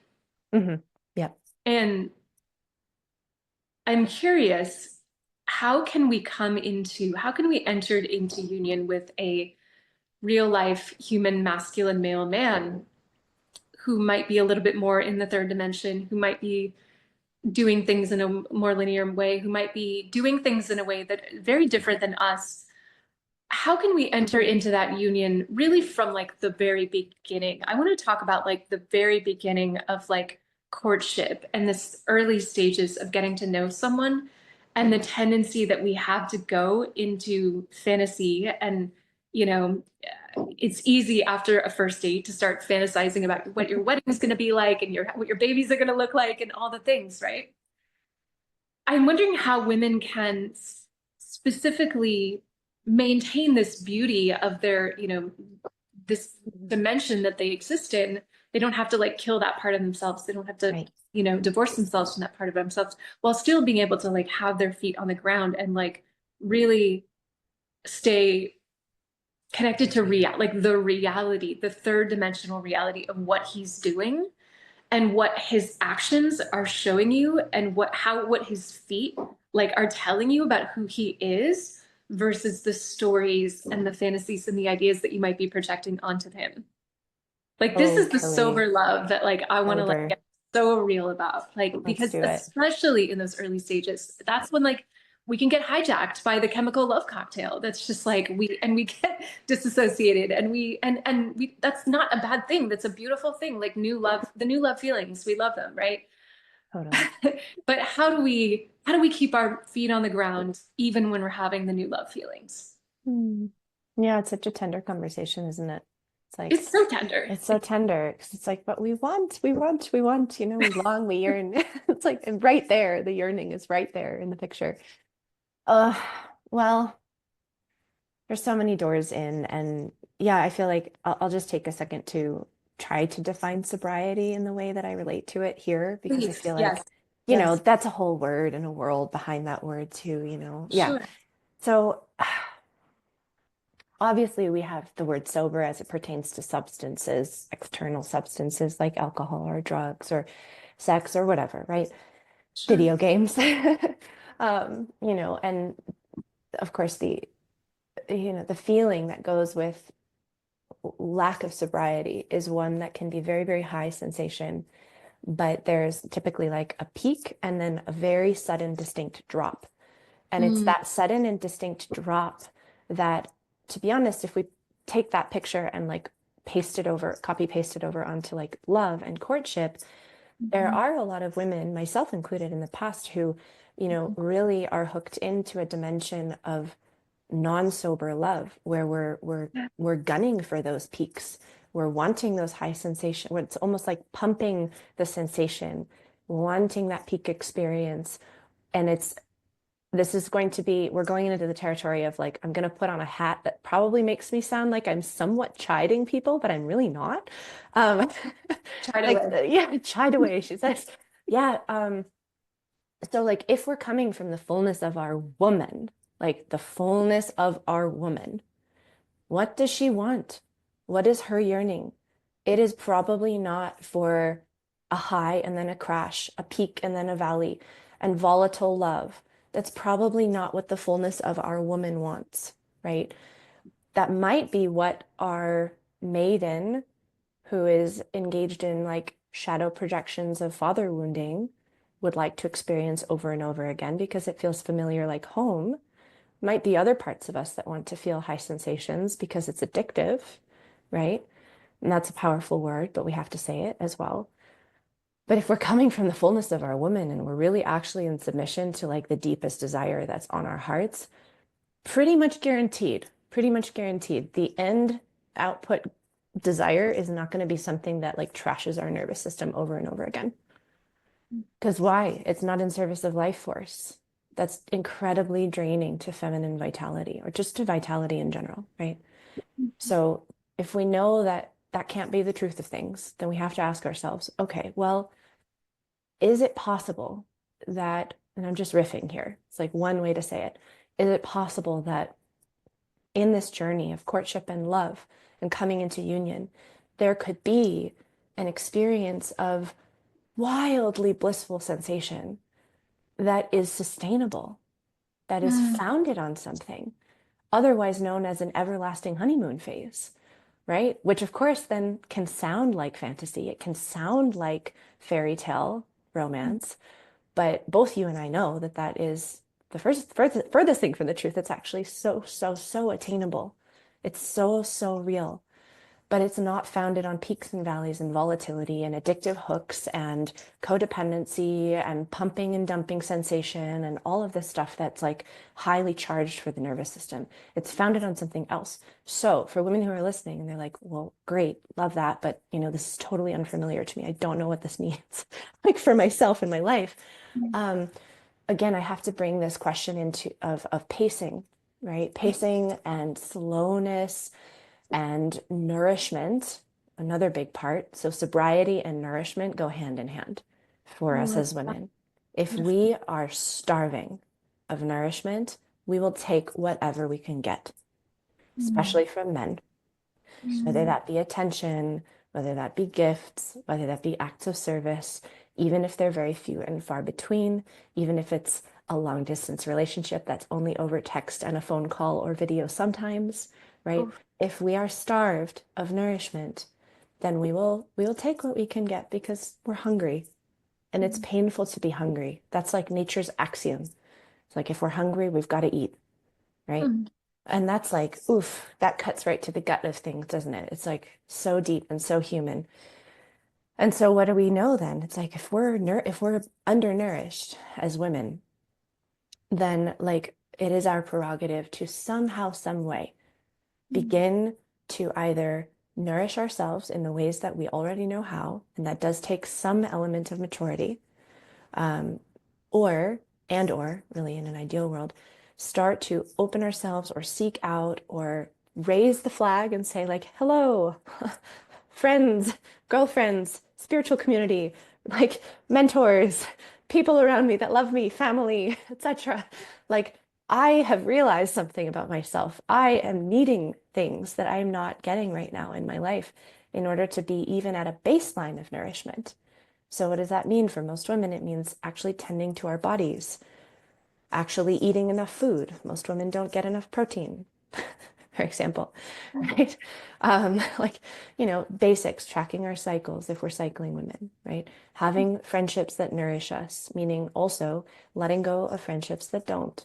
Yep. And I'm curious, how can we enter into union with a real life human masculine male man who might be a little bit more in the third dimension, who might be doing things in a more linear way, who might be doing things in a way that very different than us. How can we enter into that union really from like the very beginning? I want to talk about like the very beginning of like courtship and this early stages of getting to know someone and the tendency that we have to go into fantasy and you know it's easy after a first date to start fantasizing about what your wedding is going to be like and what your babies are going to look like and all the things, right? I'm wondering how women can specifically maintain this beauty of their, this dimension that they exist in. They don't have to like kill that part of themselves. They don't have to, Right. divorce themselves from that part of themselves while still being able to like have their feet on the ground and like really stay connected to like the reality, the third dimensional reality of what he's doing and what his actions are showing you and what his feet like are telling you about who he is versus the stories and the fantasies and the ideas that you might be projecting onto him. Like this is the Totally. sober love that like I want to like Sober. get so real about. Like Let's because do it. especially in those early stages, that's when like we can get hijacked by the chemical love cocktail. That's just like we get disassociated and we that's not a bad thing. That's a beautiful thing. Like the new love feelings. We love them, right? Totally. But how do we keep our feet on the ground even when we're having the new love feelings? Hmm. Yeah, it's such a tender conversation, isn't it? It's like, It's so tender. it's so tender because it's like, but we long, we yearn. It's like and right there, the yearning is right there in the picture. Uh, well, there's so many doors in, and yeah, I feel like I'll just take a second to try to define sobriety in the way that I relate to it here, because I Please. feel Yes. like, Yes. that's a whole word and a world behind that word too. Yeah. Sure. So obviously, we have the word sober as it pertains to substances, external substances like alcohol or drugs or sex or whatever, right? Sure. Video games. And of course the feeling that goes with lack of sobriety is one that can be very, very high sensation, but there's typically like a peak and then a very sudden, distinct drop. And it's Mm. that sudden and distinct drop that, to be honest, if we take that picture and like copy paste it over onto like love and courtship, there Mhm. are a lot of women, myself included in the past, who, really are hooked into a dimension of non-sober love where Yeah. we're gunning for those peaks. We're wanting those high sensations. It's almost like pumping the sensation, wanting that peak experience. And we're going into the territory of like, I'm going to put on a hat that probably makes me sound like I'm somewhat chiding people, but I'm really not. Um, Try to live. yeah, chide away, she says. Yeah. So like if we're coming from the fullness of our woman, like the fullness of our woman, what does she want? What is her yearning? It is probably not for a high and then a crash, a peak and then a valley, and volatile love. That's probably not what the fullness of our woman wants, right? That might be what our maiden, who is engaged in like shadow projections of father wounding, would like to experience over and over again because it feels familiar like home. Might be other parts of us that want to feel high sensations because it's addictive, right? And that's a powerful word, but we have to say it as well. But if we're coming from the fullness of our woman and we're really actually in submission to like the deepest desire that's on our hearts, pretty much guaranteed, the end output desire is not going to be something that like trashes our nervous system over and over again. Because why? It's not in service of life force. That's incredibly draining to feminine vitality or just to vitality in general, right? So if we know that that can't be the truth of things, then we have to ask ourselves, okay, well, is it possible that, and I'm just riffing here, it's like one way to say it, is it possible that in this journey of courtship and love and coming into union, there could be an experience of wildly blissful sensation that is sustainable, that is Mm. founded on something, otherwise known as an everlasting honeymoon phase, right? Which, of course, then can sound like fantasy. It can sound like fairy tale romance, but both you and I know that that is the furthest thing from the truth. It's actually so, so, so attainable. It's so, so real, but it's not founded on peaks and valleys and volatility and addictive hooks and codependency and pumping and dumping sensation and all of this stuff that's like highly charged for the nervous system. It's founded on something else. So for women who are listening and they're like, well, great, love that, but you know, this is totally unfamiliar to me. I don't know what this means, like for myself in my life. Um, Again, I have to bring this question into of pacing, right? Pacing and slowness and nourishment, another big part. So sobriety and nourishment go hand in hand for us Oh, as women. If beautiful. we are starving of nourishment, we will take whatever we can get, Mm. especially from men, whether Mm. that be attention, whether that be gifts, whether that be acts of service, even if they're very few and far between, even if it's a long distance relationship that's only over text and a phone call or video sometimes, right? Oh. If we are starved of nourishment, then we will take what we can get because we're hungry. And it's Mm. painful to be hungry. That's like nature's axiom. It's like if we're hungry, we've got to eat, right? Mm. And that's like, oof, that cuts right to the gut of things, doesn't it? It's like so deep and so human. And so what do we know then? It's like if we're undernourished as women, then like it is our prerogative to somehow, some way Mm. begin to either nourish ourselves in the ways that we already know how, and that does take some element of maturity, um, or really in an ideal world, start to open ourselves or seek out or raise the flag and say like, hello, friends, girlfriends, spiritual community, like mentors, people around me that love me, family, etc. Like I have realized something about myself. I am needing things that I'm not getting right now in my life in order to be even at a baseline of nourishment. So what does that mean for most women? It means actually tending to our bodies, actually eating enough food. Most women don't get enough protein, for example, right? Like, basics, tracking our cycles if we're cycling women, right? Having friendships that nourish us, meaning also letting go of friendships that don't.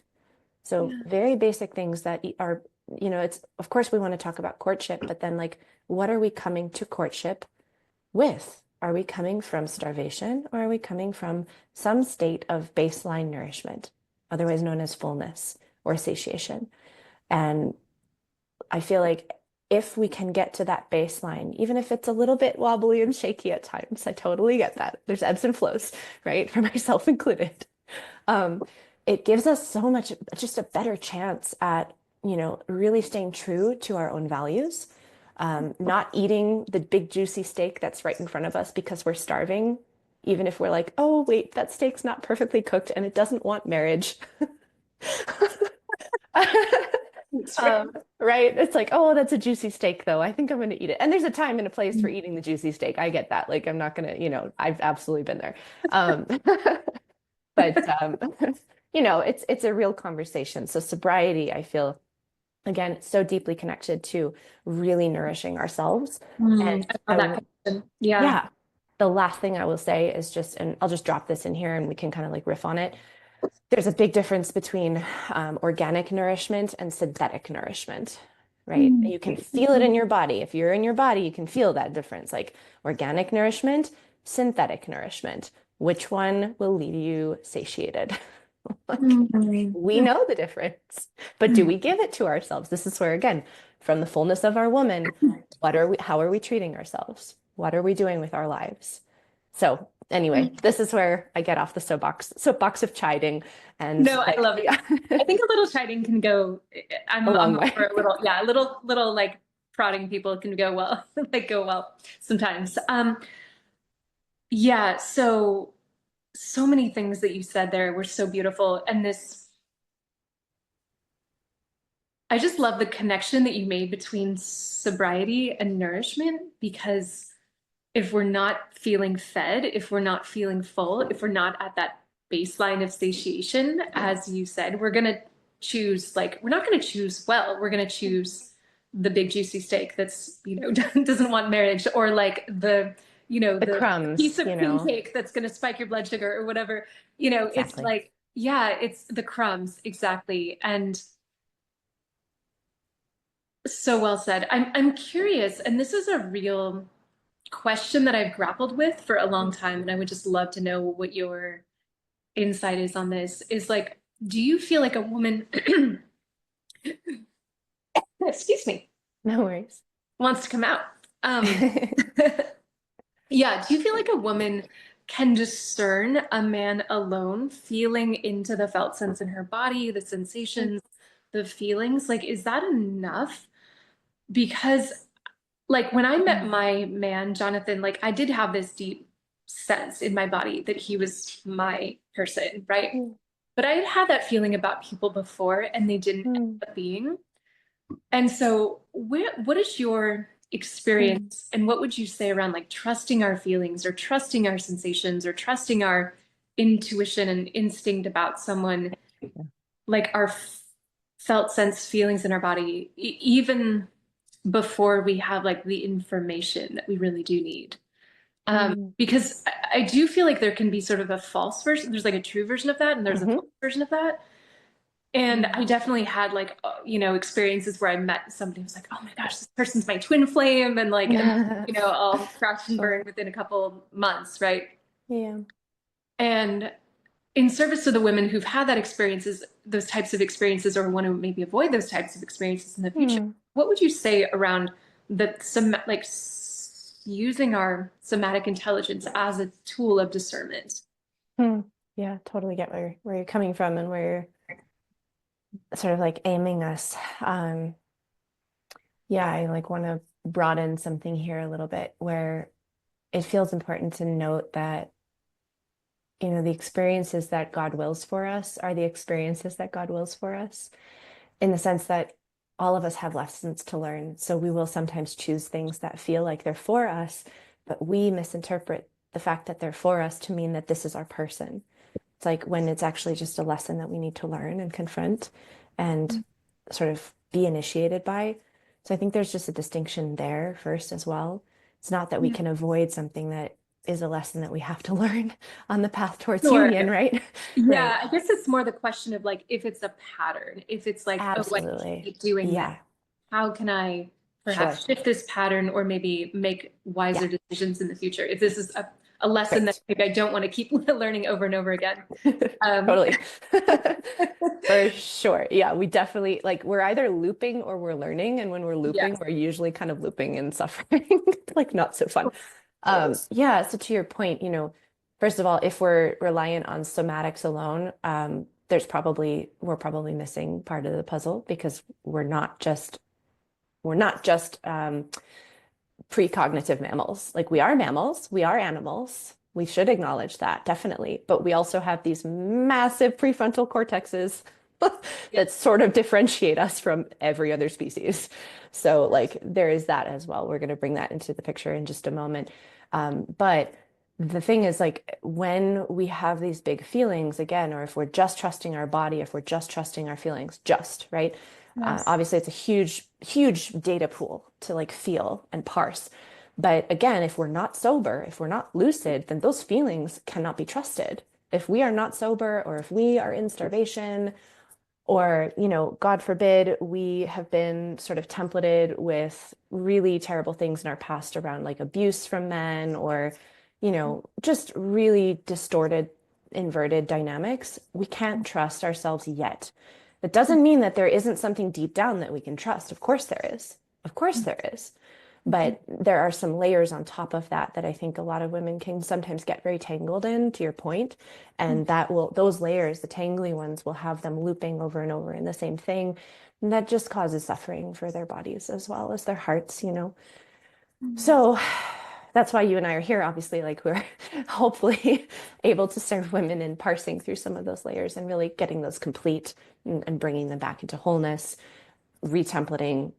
So Yeah. very basic things that are, it's, of course, we want to talk about courtship, but then like, what are we coming to courtship with? Are we coming from starvation or are we coming from some state of baseline nourishment, otherwise known as fullness or satiation? And I feel like if we can get to that baseline, even if it's a little bit wobbly and shaky at times, I totally get that. There's ebbs and flows, right? For myself included. Um, it gives us so much, just a better chance at, really staying true to our own values, not eating the big juicy steak that's right in front of us because we're starving, even if we're like, oh, wait, that steak's not perfectly cooked and it doesn't want marriage. That's right. Right? It's like, oh, that's a juicy steak, though. I think I'm going to eat it. And there's a time and a place for Mm. eating the juicy steak. I get that. Like, I'm not going to, I've absolutely been there. Um, but it's a real conversation. So sobriety, I feel, again, it's so deeply connected to really nourishing ourselves. And I love that question. Yeah. yeah, the last thing I will say is just, and I'll just drop this in here and we can kind of like riff on it. There's a big difference between organic nourishment and synthetic nourishment, right? Mm. You can feel it in your body. If you're in your body, you can feel that difference. Like organic nourishment synthetic nourishment? Which one will leave you satiated? Like, Mm. we know the difference, but do we give it to ourselves? This is where, again, from the fullness of our woman, how are we treating ourselves? What are we doing with our lives? So anyway, this is where I get off the soapbox of chiding and No, I like, love it. yeah, I think a little chiding can go. a I'm long up for way. a little, yeah, a little like prodding people can go well, like go well sometimes. Yeah. So many things that you said there were so beautiful, and this, I just love the connection that you made between sobriety and nourishment because if we're not feeling fed, if we're not feeling full, if we're not at that baseline of satiation, as you said, we're going to choose, like, we're not going to choose well. We're going to choose the big juicy steak that's, doesn't want marriage, or like The the piece crumbs, of king cake that's going to spike your blood sugar or whatever. It's exactly. like, yeah, it's the crumbs. Exactly. And so well said. I'm curious, and this is a real question that I've grappled with for a long time, and I would just love to know what your insight is on this. Is like, do you feel like a woman, excuse me, No worries. wants to come out? Um, yeah, do you feel like a woman can discern a man alone feeling into the felt sense in her body, the sensations, the feelings? Like, is that enough? Because like when I met my man, Jonathan, like I did have this deep sense in my body that he was my person, right? But I had had that feeling about people before and they didn't end up being. And so what is your experience and what would you say around like trusting our feelings or trusting our sensations or trusting our intuition and instinct about someone, like our felt sense feelings in our body, even before we have like the information that we really do need. Because I do feel like there can be sort of a false version. There's like a true version of that, and there's a false version of that. And I definitely had like, experiences where I met somebody who was like, oh my gosh, this person's my twin flame. And like, and, I'll crash and burn Sure. within a couple months, right? Yeah. And in service to the women who've had that experiences, those types of experiences, or want to maybe avoid those types of experiences in the future, what would you say around using our somatic intelligence as a tool of discernment? Yeah, totally get where you're coming from and where you're sort of like aiming us. Yeah, I like want to broaden something here a little bit where it feels important to note that, the experiences that God wills for us are the experiences that God wills for us, in the sense that all of us have lessons to learn. So we will sometimes choose things that feel like they're for us, but we misinterpret the fact that they're for us to mean that this is our person. It's like when it's actually just a lesson that we need to learn and confront and sort of be initiated by. So I think there's just a distinction there first as well. It's not that we Yeah. can avoid something that is a lesson that we have to learn on the path towards Sure. union, right? Yeah, Right. I guess it's more the question of like if it's a pattern, if it's like, oh, I Absolutely. keep doing that. Yeah. How can I perhaps Sure. shift this pattern or maybe make wiser Yeah. decisions in the future? If this is a lesson that Right. maybe I don't want to keep learning over and over again. Totally. For sure. Yeah, we definitely like we're either looping or we're learning. And when we're looping, Yes. we're usually kind of looping and suffering, like not so fun. Yeah, so to your point, first of all, if we're reliant on somatics alone, we're probably missing part of the puzzle because we're not just precognitive mammals. Like we are mammals, we are animals. We should acknowledge that, definitely. But we also have these massive prefrontal cortexes Yeah. that sort of differentiate us from every other species. So, like, there is that as well. We're going to bring that into the picture in just a moment. But the thing is, like, when we have these big feelings again, or if we're just trusting our body, if we're just trusting our feelings, right? Yes. Obviously, it's a huge, huge data pool to like feel and parse. But again, if we're not sober, if we're not lucid, then those feelings cannot be trusted. If we are not sober, or if we are in starvation, or, God forbid, we have been sort of templated with really terrible things in our past around like abuse from men, or, just really distorted, inverted dynamics, we can't trust ourselves yet. That doesn't mean that there isn't something deep down that we can trust. Of course there is. Of course there is. But there are some layers on top of that that I think a lot of women can sometimes get very tangled in, to your point. And those layers, the tangly ones, will have them looping over and over in the same thing. And that just causes suffering for their bodies as well as their hearts. So that's why you and I are here, obviously, like we're hopefully able to serve women in parsing through some of those layers and really getting those complete and bringing them back into wholeness, retemplating,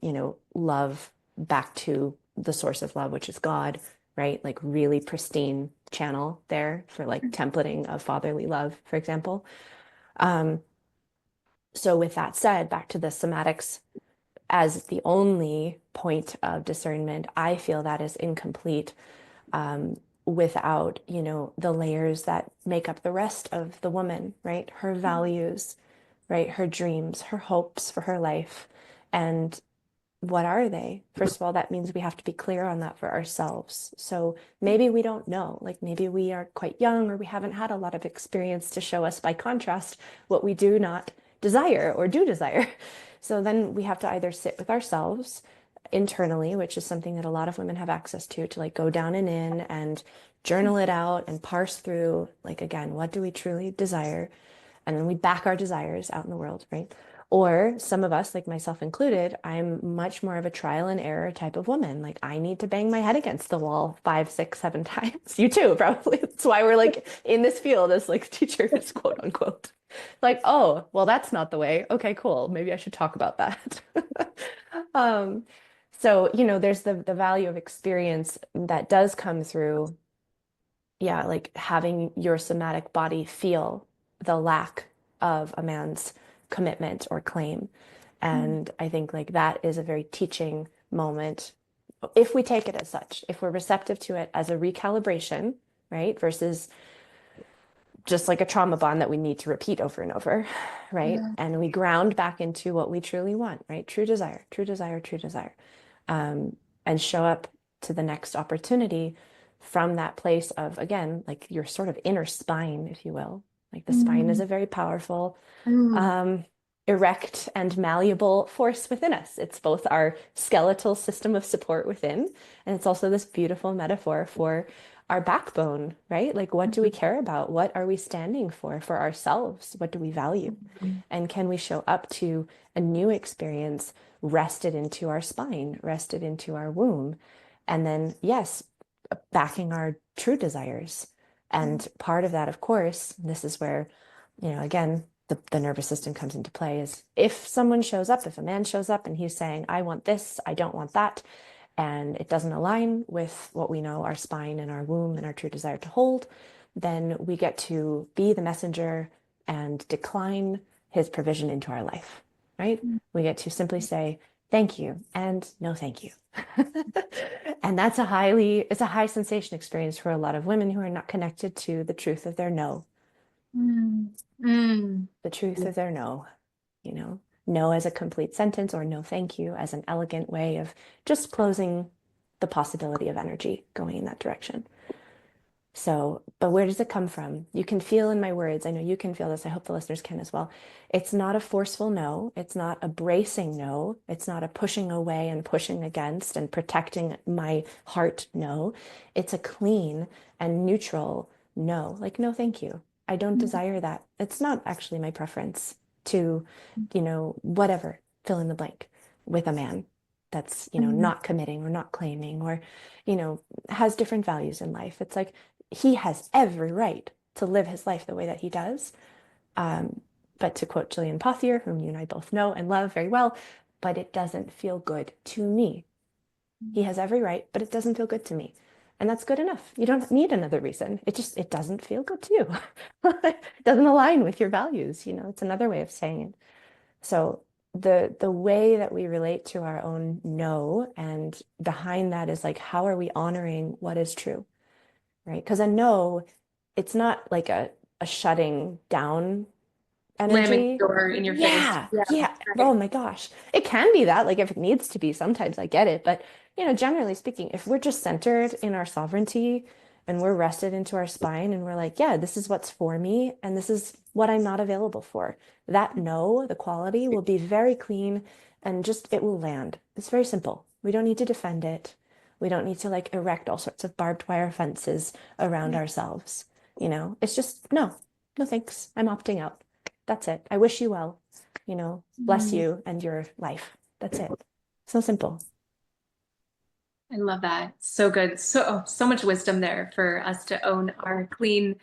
love back to the source of love, which is God, right? Like really pristine channel there for like templating of fatherly love, for example. Um, so with that said, back to the somatics as the only point of discernment, I feel that is incomplete without, the layers that make up the rest of the woman, right? Her values, right? Her dreams, her hopes for her life. And what are they? First of all, that means we have to be clear on that for ourselves. So maybe we don't know, like maybe we are quite young or we haven't had a lot of experience to show us by contrast what we do not desire or do desire. So then we have to either sit with ourselves internally, which is something that a lot of women have access to like go down and in and journal it out and parse through, like, again, what do we truly desire? And then we back our desires out in the world, right? Or some of us, like myself included, I'm much more of a trial and error type of woman. Like I need to bang my head against the wall 5, 6, 7 times. You too, probably. That's why we're like in this field as like teachers, quote unquote. Like, oh, well, that's not the way. Okay, cool. Maybe I should talk about that. Um, so, there's the value of experience that does come through, yeah, like having your somatic body feel the lack of a man's commitment or claim. And I think like that is a very teaching moment if we take it as such, if we're receptive to it as a recalibration, right? Versus just like a trauma bond that we need to repeat over and over, right? And we ground back into what we truly want, right? True desire, true desire, true desire. And show up to the next opportunity from that place of, again, like your sort of inner spine, if you will. Like the spine is a very powerful, erect and malleable force within us. It's both our skeletal system of support within, and it's also this beautiful metaphor for our backbone, right? Like, what do we care about? What are we standing for ourselves? What do we value? And can we show up to a new experience rested into our spine, rested into our womb? And then, yes, backing our true desires. And part of that, of course, this is where, again, the nervous system comes into play is if someone shows up, if a man shows up and he's saying, I want this, I don't want that, and it doesn't align with what we know our spine and our womb and our true desire to hold, then we get to be the messenger and decline his provision into our life, right? We get to simply say, thank you, and no thank you. And it's a high sensation experience for a lot of women who are not connected to the truth of their no. The truth of their no, no as a complete sentence or no thank you as an elegant way of just closing the possibility of energy going in that direction. So, but where does it come from? You can feel in my words, I know you can feel this, I hope the listeners can as well. It's not a forceful no. It's not a bracing no. It's not a pushing away and pushing against and protecting my heart no. It's a clean and neutral no. Like, no, thank you. I don't desire that. It's not actually my preference to, whatever, fill in the blank with a man that's, not committing or not claiming or, has different values in life. It's like, he has every right to live his life the way that he does. But to quote Gillian Pothier, whom you and I both know and love very well, but it doesn't feel good to me. He has every right, but it doesn't feel good to me. And that's good enough. You don't need another reason. It doesn't feel good to you. It doesn't align with your values. It's another way of saying it. So the way that we relate to our own no, and behind that is like, how are we honoring what is true? Right? Because a no, it's not like a shutting down Slamming energy. the door in your face. Yeah, Yeah. yeah. Right. Oh my gosh. It can be that, like if it needs to be, sometimes I get it. But, generally speaking, if we're just centered in our sovereignty and we're rested into our spine and we're like, yeah, this is what's for me and this is what I'm not available for. That no, the quality will be very clean and just it will land. It's very simple. We don't need to defend it. We don't need to like erect all sorts of barbed wire fences around ourselves. It's just no, no thanks. I'm opting out. That's it. I wish you well. Bless Mm. you and your life. That's it. So simple. I love that. So good. So much wisdom there for us to own our clean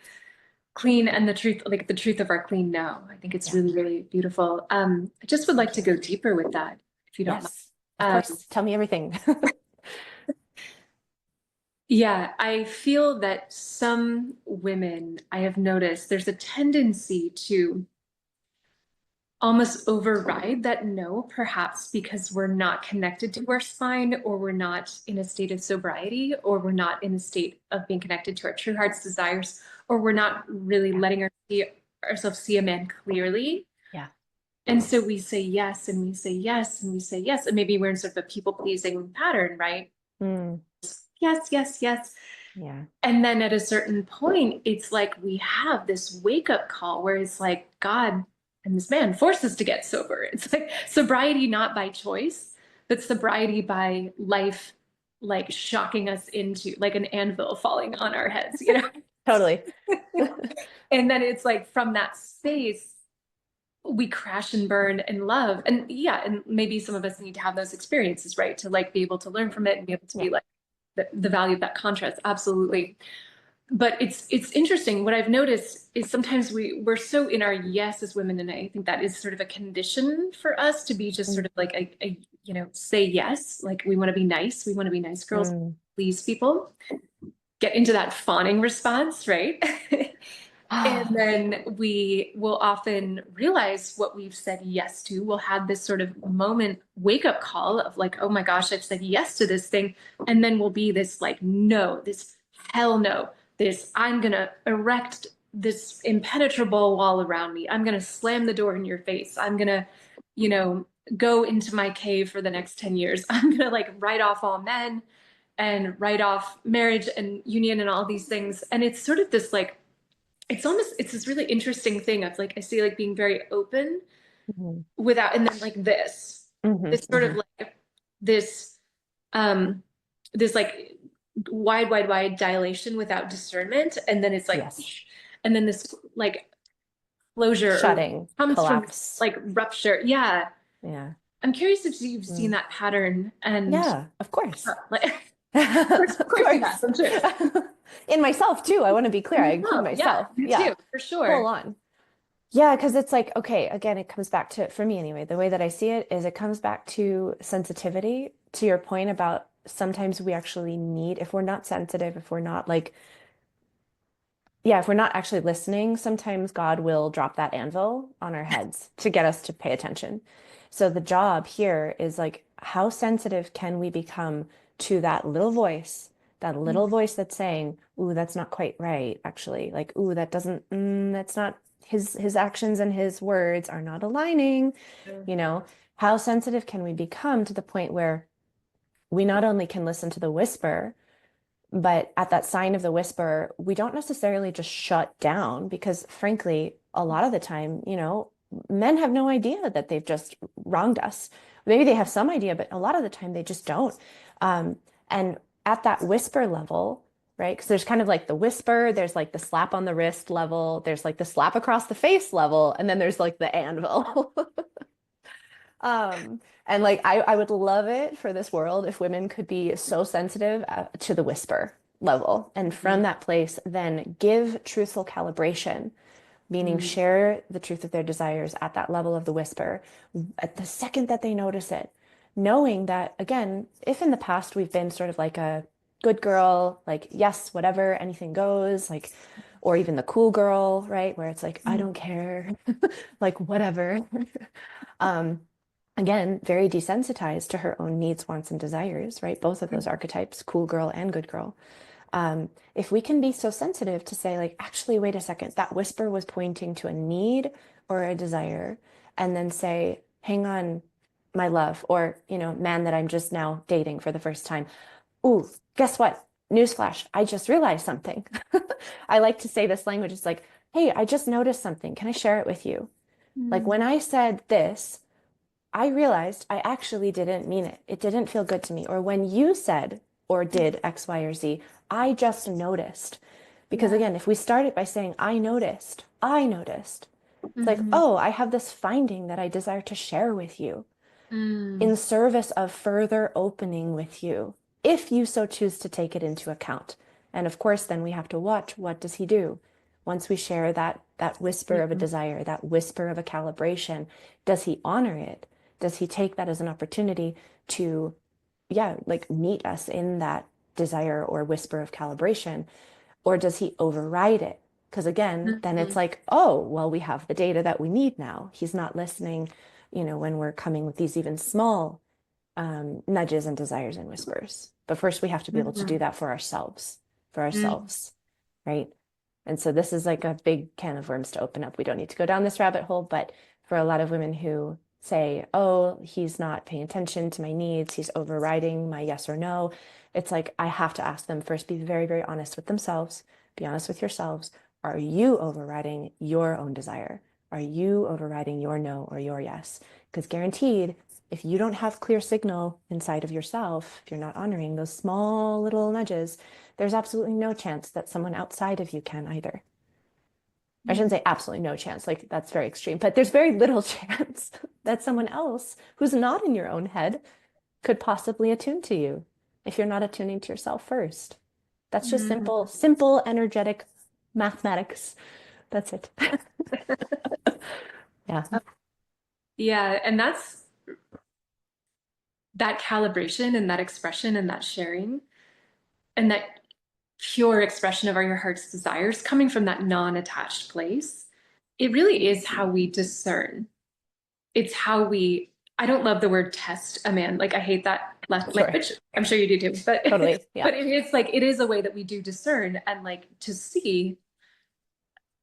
and the truth, like the truth of our clean no. I think it's Yeah. really, really beautiful. I just would like Thank to you. go deeper with that, if you don't mind. Yes, of course. Tell me everything. Yeah, I feel that some women, I have noticed there's a tendency to almost override that no, perhaps because we're not connected to our spine, or we're not in a state of sobriety, or we're not in a state of being connected to our true heart's desires, or we're not really Yeah. letting ourselves see a man clearly. Yeah. And so we say yes, and we say yes, and we say yes. And maybe we're in sort of a people pleasing pattern, right? Mm, Yes, yes, yes. yeah. And then at a certain point, it's like we have this wake up call where it's like, God and this man forced us to get sober. It's like sobriety, not by choice, but sobriety by life, like shocking us into like an anvil falling on our heads, you know? Totally. And then it's like from that space, we crash and burn and love. And yeah, and maybe some of us need to have those experiences, right? To like be able to learn from it and be able to Yeah. be like the value of that contrast. Absolutely. But it's interesting. What I've noticed is sometimes we're so in our yes as women, and I think that is sort of a condition for us to be just sort Mm, of like a say yes. Like we want to be nice. We want to be nice girls, mm. please people, get into that fawning response, right? And Ah, then we will often realize what we've said yes to. We'll have this sort of moment wake up call of like, oh my gosh, I've said yes to this thing. And then we'll be this like, no, this hell no, this I'm going to erect this impenetrable wall around me. I'm going to slam the door in your face. I'm going to, you know, go into my cave for the next 10 years. I'm going to like write off all men and write off marriage and union and all these things. And it's sort of this like, it's this really interesting thing of like I see like being very open mhm, without, and then like mhm, this sort of mhm. like this um this like wide dilation without discernment, and then it's like Yes. and then this like closure or Shutting, comes from collapse. like rupture. Yeah, Yeah. I'm curious if you've seen Mm. that pattern. And Yeah, of course. like of Of course you have, course. I'm sure. In myself too. I want to be clear. I include Oh yeah, myself. you Yeah. too, for Full sure. on. Yeah, because it's like, okay, again, it comes back to, for me anyway, the way that I see it is it comes back to sensitivity, to your point about sometimes we actually need, if we're not sensitive, if we're not like, yeah, if we're not actually listening, sometimes God will drop that anvil on our heads to get us to pay attention. So the job here is like, how sensitive can we become to that little voice that's saying, "Ooh, that's not quite right," actually. Like, "Ooh, that doesn't, that's not his actions and his words are not aligning." You know, how sensitive can we become to the point where we not only can listen to the whisper, but at that sign of the whisper, we don't necessarily just shut down because, frankly, a lot of the time, men have no idea that they've just wronged us. Maybe they have some idea, but a lot of the time they just don't. And at that whisper level, right? Because there's kind of like the whisper, there's like the slap on the wrist level, there's like the slap across the face level, and then there's like the anvil. And like I would love it for this world if women could be so sensitive to the whisper level. And from Mhm. that place, then give truthful calibration, meaning Mhm. share the truth of their desires at that level of the whisper at the second that they notice it. Knowing that, again, if in the past we've been sort of like a good girl, like, yes, whatever, anything goes, like, or even the cool girl, right? Where it's like, I don't care, like, whatever. Um, again, very desensitized to her own needs, wants, and desires, right? Both of those archetypes, cool girl and good girl. If we can be so sensitive to say, like, actually, wait a second, that whisper was pointing to a need or a desire, and then say, hang on, my love, or, man that I'm just now dating for the first time. Ooh, guess what? newsflash, I just realized something. I like to say this language. It's like, hey, I just noticed something. Can I share it with you? Like when Mm. I said this, I realized I actually didn't mean it. It didn't feel good to me. Or when you said or did X, Y, or Z, I just noticed. Because Yeah. again, if we start it by saying, I noticed, it's like, Hmm. oh, I have this finding that I desire to share with you Mm. in service of further opening with you, if you so choose to take it into account. And of course, then we have to watch, what does he do? Once we share that whisper of a Mm. desire, that whisper of a calibration, does he honor it? Does he take that as an opportunity to, yeah, like meet us in that desire or whisper of calibration? Or does he override it? Because again, then it's Mhm. like, oh, well, we have the data that we need now. He's not listening, when we're coming with these even small nudges and desires and whispers. But first, we have to be able to do Mhm. that for Mhm. ourselves, right? And so this is like a big can of worms to open up. We don't need to go down this rabbit hole, but for a lot of women who say, oh, he's not paying attention to my needs, he's overriding my yes or no, it's like I have to ask them first, be very, very honest with themselves, be honest with yourselves. Are you overriding your own desire? Are you overriding your no or your yes? Because guaranteed, if you don't have clear signal inside of yourself, if you're not honoring those small little nudges, there's absolutely no chance that someone outside of you can either. I shouldn't say absolutely no chance, like that's very extreme, but there's very little chance that someone else who's not in your own head could possibly attune to you if you're not attuning to yourself first. That's just Mhm. simple, simple, energetic mathematics. That's it. Yeah. Yeah, and that's that calibration and that expression and that sharing and that pure expression of your heart's desires coming from that non-attached place. It really is how we discern. It's how we, I don't love the word test a man. Like I hate that Sure. language. I'm sure you do too, but Totally. Yeah. but it is a way that we do discern and like to see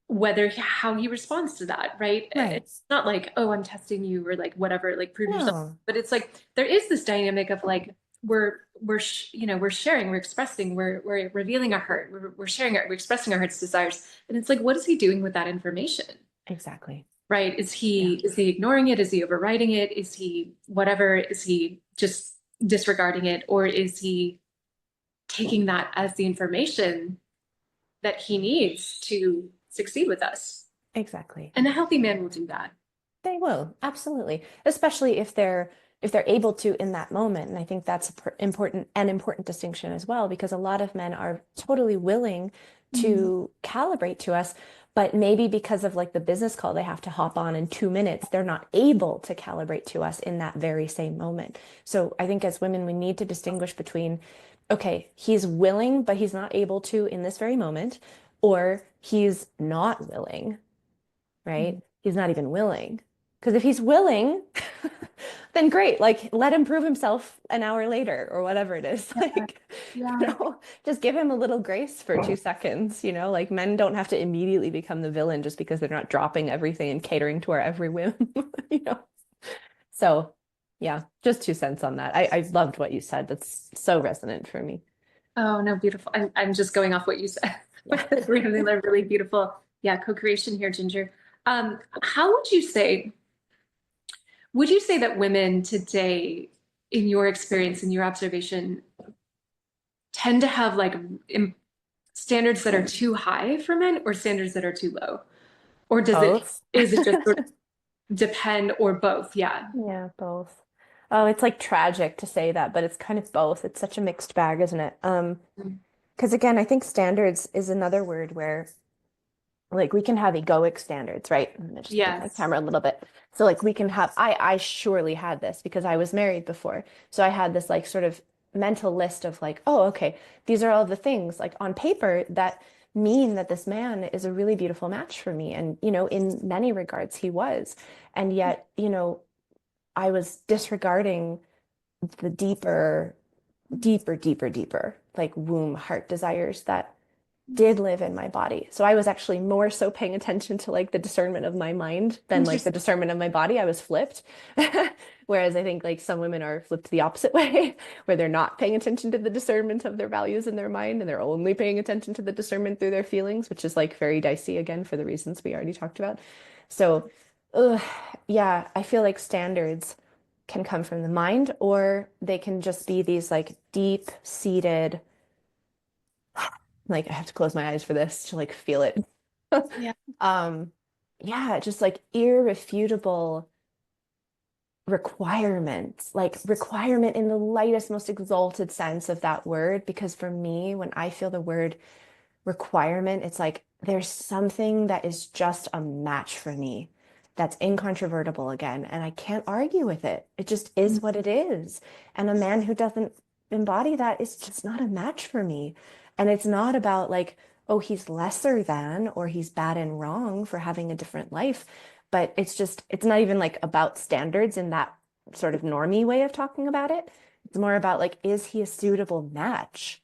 whether how he responds to that, right? Right. It's not like, oh, I'm testing you or like whatever, like prove yourself. No, But it's like there is this dynamic of like we're sharing, we're expressing, we're revealing our heart, we're sharing our, we're expressing our heart's desires, and it's like, what is he doing with that information? exactly. Right? Yeah. Is he ignoring it? Is he overriding it? Is he whatever? Is he just disregarding it, or is he taking that as the information that he needs to succeed with us? Exactly. And a healthy man will do that. They will, absolutely. Especially if they're able to in that moment. And I think that's important distinction as well, because a lot of men are totally willing Mm. to calibrate to us, but maybe because of like the business call they have to hop on in 2 minutes, they're not able to calibrate to us in that very same moment. So I think as women, we need to distinguish between, okay, he's willing, but he's not able to in this very moment, or he's not willing, right? Mm. He's not even willing. Because if he's willing, then great. Like let him prove himself an hour later or whatever it is. Yeah. Like, Yeah. just give him a little grace for 2 seconds, like men don't have to immediately become the villain just because they're not dropping everything and catering to our every whim, you know. So yeah, just 2 cents on that. I loved what you said. That's so resonant for me. Oh, no, beautiful. I'm just going off what you said. Yeah. Really, really beautiful. Yeah, co-creation here, Ginger. How would you say that women today, in your experience, in your observation, tend to have like standards that are too high for men or standards that are too low? Or Both. is it just sort of depend or both? Yeah. Yeah, both. Oh, it's like tragic to say that, but it's kind of both. It's such a mixed bag, isn't it? Because again, I think standards is another word where like we can have egoic standards, right? I'm gonna just move my Yes. camera a little bit. So like we can have, I surely had this because I was married before. So I had this like sort of mental list of like, oh, okay, these are all the things like on paper that mean that this man is a really beautiful match for me. And, in many regards, he was. And yet, I was disregarding the deeper, deeper, deeper, deeper, like womb heart desires that did live in my body. So I was actually more so paying attention to like the discernment of my mind than like the Interesting. discernment of my body. I was flipped. Whereas I think like some women are flipped the opposite way, where they're not paying attention to the discernment of their values in their mind and they're only paying attention to the discernment through their feelings, which is like very dicey again for the reasons we already talked about. So, ugh, yeah, I feel like standards can come from the mind or they can just be these like deep-seated, like I have to close my eyes for this to like feel it. Yeah. Um, yeah, just like irrefutable requirements, like requirement in the lightest, most exalted sense of that word. Because for me, when I feel the word requirement, it's like there's something that is just a match for me that's incontrovertible again, and I can't argue with it. It just is what it is. And a man who doesn't embody that is just not a match for me. And it's not about like, oh, he's lesser than or he's bad and wrong for having a different life. But it's just, it's not even like about standards in that sort of normie way of talking about it. It's more about like, is he a suitable match?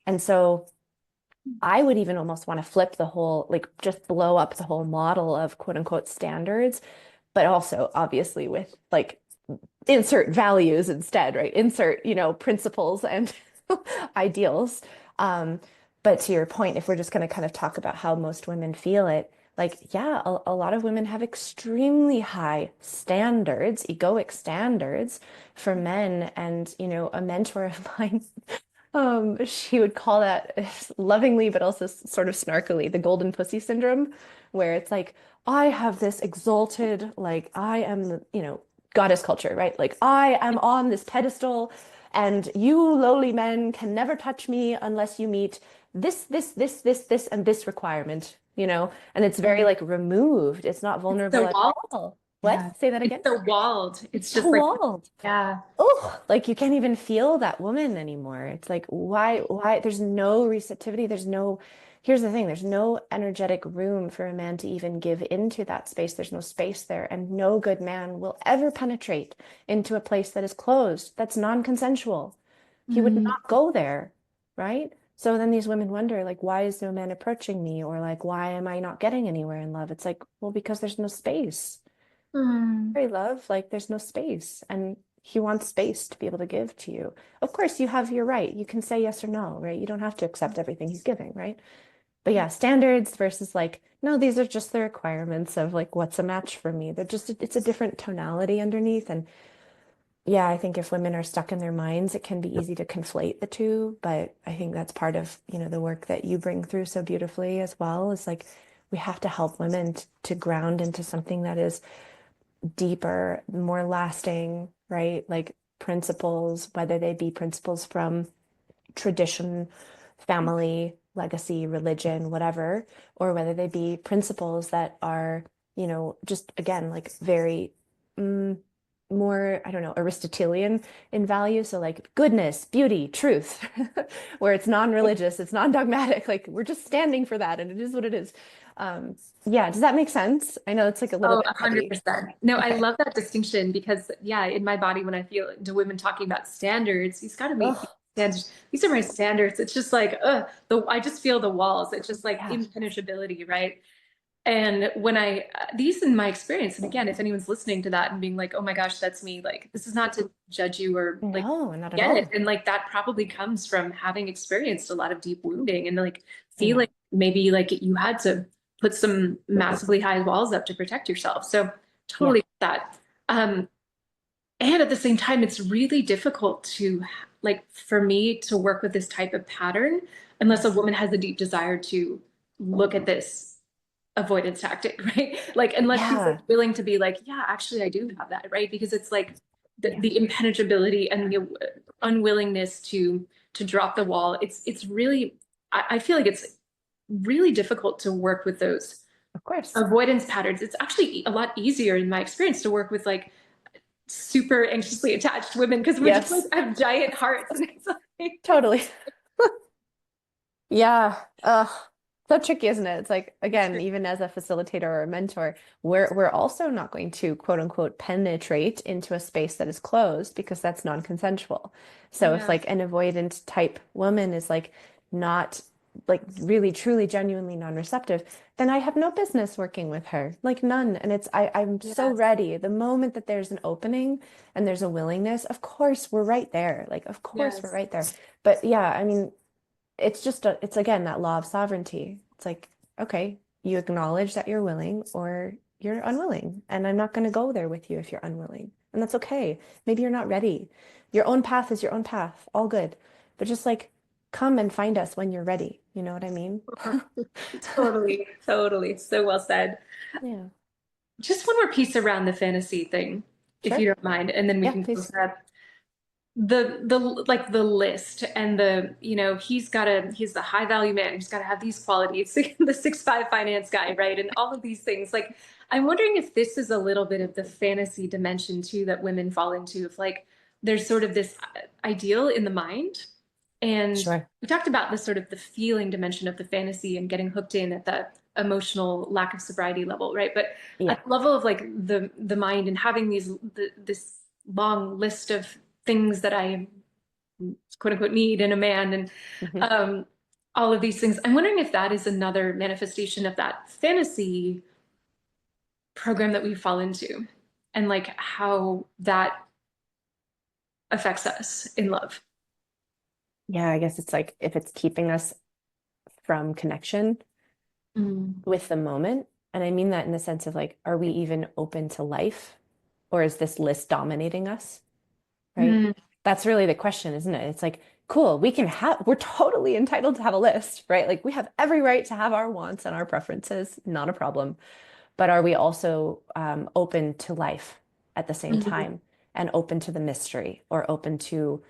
And so I would even almost want to flip the whole, like just blow up the whole model of quote unquote standards, but also obviously with like insert values instead, right? Insert, principles and ideals. Um, but to your point, if we're just going to kind of talk about how most women feel it, like, yeah, a lot of women have extremely high standards, egoic standards for men. And, a mentor of mine she would call that lovingly, but also sort of snarkily, the golden pussy syndrome, where it's like, I have this exalted, like, I am the, goddess culture, right? Like, I am on this pedestal, and you lowly men can never touch me unless you meet this, and this requirement, And it's very like removed. It's not vulnerable So at walled. all. Yeah. What? Say that It's again. so walled. It's It's so just like, walled. yeah. Oh, like you can't even feel that woman anymore. It's like, why? There's no receptivity. Here's the thing, there's no energetic room for a man to even give into that space. There's no space there. And no good man will ever penetrate into a place that is closed, that's non-consensual. He would Mm. not go there, right? So then these women wonder, like, why is no man approaching me? Or like, why am I not getting anywhere in love? It's like, well, because there's no space. Mm. Very love, like there's no space. And he wants space to be able to give to you. Of course, you have your right. You can say yes or no, right? You don't have to accept everything he's giving, right? But yeah, standards versus like, no, these are just the requirements of like what's a match for me. They're just, it's a different tonality underneath. And yeah, I think if women are stuck in their minds, it can be easy to conflate the two. But I think that's part of, the work that you bring through so beautifully as well, is like we have to help women to ground into something that is deeper, more lasting, right? Like principles, whether they be principles from tradition, family, legacy, religion, whatever, or whether they be principles that are, just again, like very mm, more, I don't know, Aristotelian in value. So like goodness, beauty, truth, where it's non-religious, it's non-dogmatic, like we're just standing for that and it is what it is. Um, yeah, does that make sense? I know it's like a little Oh, bit heavy. 100%. No, I Okay. love that distinction because, yeah, in my body, when I feel into women talking about standards, he's got to meet these Oh, standards. These are my standards. It's just like, I just feel the walls. It's just like yeah. impenetrability, right? And when these in my experience, and again, if anyone's listening to that and being like, oh my gosh, that's me, like, this is not to judge you or like No, not at get it. all. And like, that probably comes from having experienced a lot of deep wounding and like Yeah. feeling maybe like you had to put some massively high walls up to protect yourself. So Yeah. totally get that. Um, and at the same time, it's really difficult to like for me to work with this type of pattern unless a Yes. woman has a deep desire to look at this avoidance tactic, right? Like unless she's like Yeah. willing to be like, yeah, actually I do have that, right? Because it's like Yeah. the impenetrability and the unwillingness to drop the wall. It's really I feel like it's really difficult to work with those Of course. avoidance patterns. It's actually a lot easier in my experience to work with like super anxiously attached women because we're just like Yes. have giant hearts and it's like Totally. Yeah. So tricky, isn't it? It's like, again, even as a facilitator or a mentor, we're also not going to quote unquote penetrate into a space that is closed because that's non-consensual. So if yeah. like an avoidant type woman is like not like really, truly, genuinely non-receptive, then I have no business working with her, like none. And I'm so Yes. ready. The moment that there's an opening and there's a willingness, of course, we're right there. Like, of course, we're Yes. right there. But yeah, I mean, it's again that law of sovereignty. It's like, okay, you acknowledge that you're willing or you're unwilling. And I'm not going to go there with you if you're unwilling. And that's okay. Maybe you're not ready. Your own path is your own path. All good. But just like come and find us when you're ready. You know what I mean? Totally, totally. So well said. Yeah. Just one more piece around the fantasy thing, if you Sure. don't mind, and then we Yeah, can close please. it up. The like the list and the, he's the high value man, he's got to have these qualities, the 6'5" finance guy, right? And all of these things. Like, I'm wondering if this is a little bit of the fantasy dimension too that women fall into, if like there's sort of this ideal in the mind. And Sure. we talked about the sort of the feeling dimension of the fantasy and getting hooked in at the emotional lack of sobriety level, right? But Yeah. at the level of like the mind and having this long list of things that I quote unquote need in a man, and Mhm. um, all of these things. I'm wondering if that is another manifestation of that fantasy program that we fall into, and like how that affects us in love. Yeah, I guess it's like if it's keeping us from connection Mm. with the moment. And I mean that in the sense of like, are we even open to life? Or is this list dominating us? Right? Mm. That's really the question, isn't it? It's like, cool, we're totally entitled to have a list, right? Like we have every right to have our wants and our preferences, not a problem. But are we also open to life at the same Mm. time and open to the mystery or open to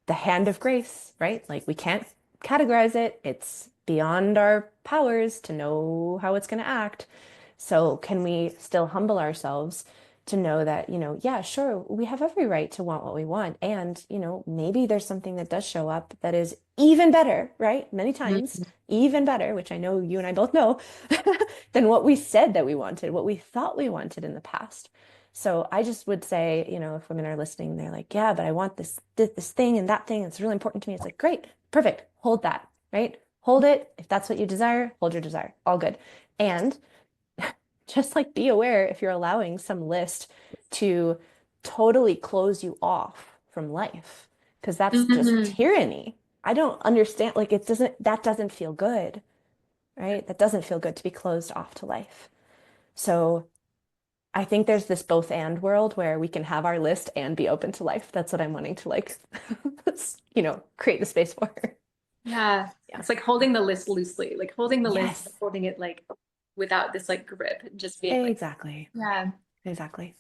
the hand of grace, right? Like we can't categorize it. It's beyond our powers to know how it's going to act. So can we still humble ourselves to know that, yeah, sure, we have every right to want what we want. And, maybe there's something that does show up that is even better, right? Many times, Mm. even better, which I know you and I both know, than what we said that we wanted, what we thought we wanted in the past. So I just would say, if women are listening, they're like, yeah, but I want this thing and that thing. It's really important to me. It's like, great, perfect. Hold that, right? Hold it. If that's what you desire, hold your desire. All good. And just like be aware if you're allowing some list to totally close you off from life, because that's just Mhm. tyranny. I don't understand. Like that doesn't feel good, right? That doesn't feel good to be closed off to life. So I think there's this both and world where we can have our list and be open to life. That's what I'm wanting to like, create the space for. Yeah, Yeah. it's like holding the list loosely, like holding the list, Yes, holding it like without this like grip, and just being like, exactly. yeah, Exactly.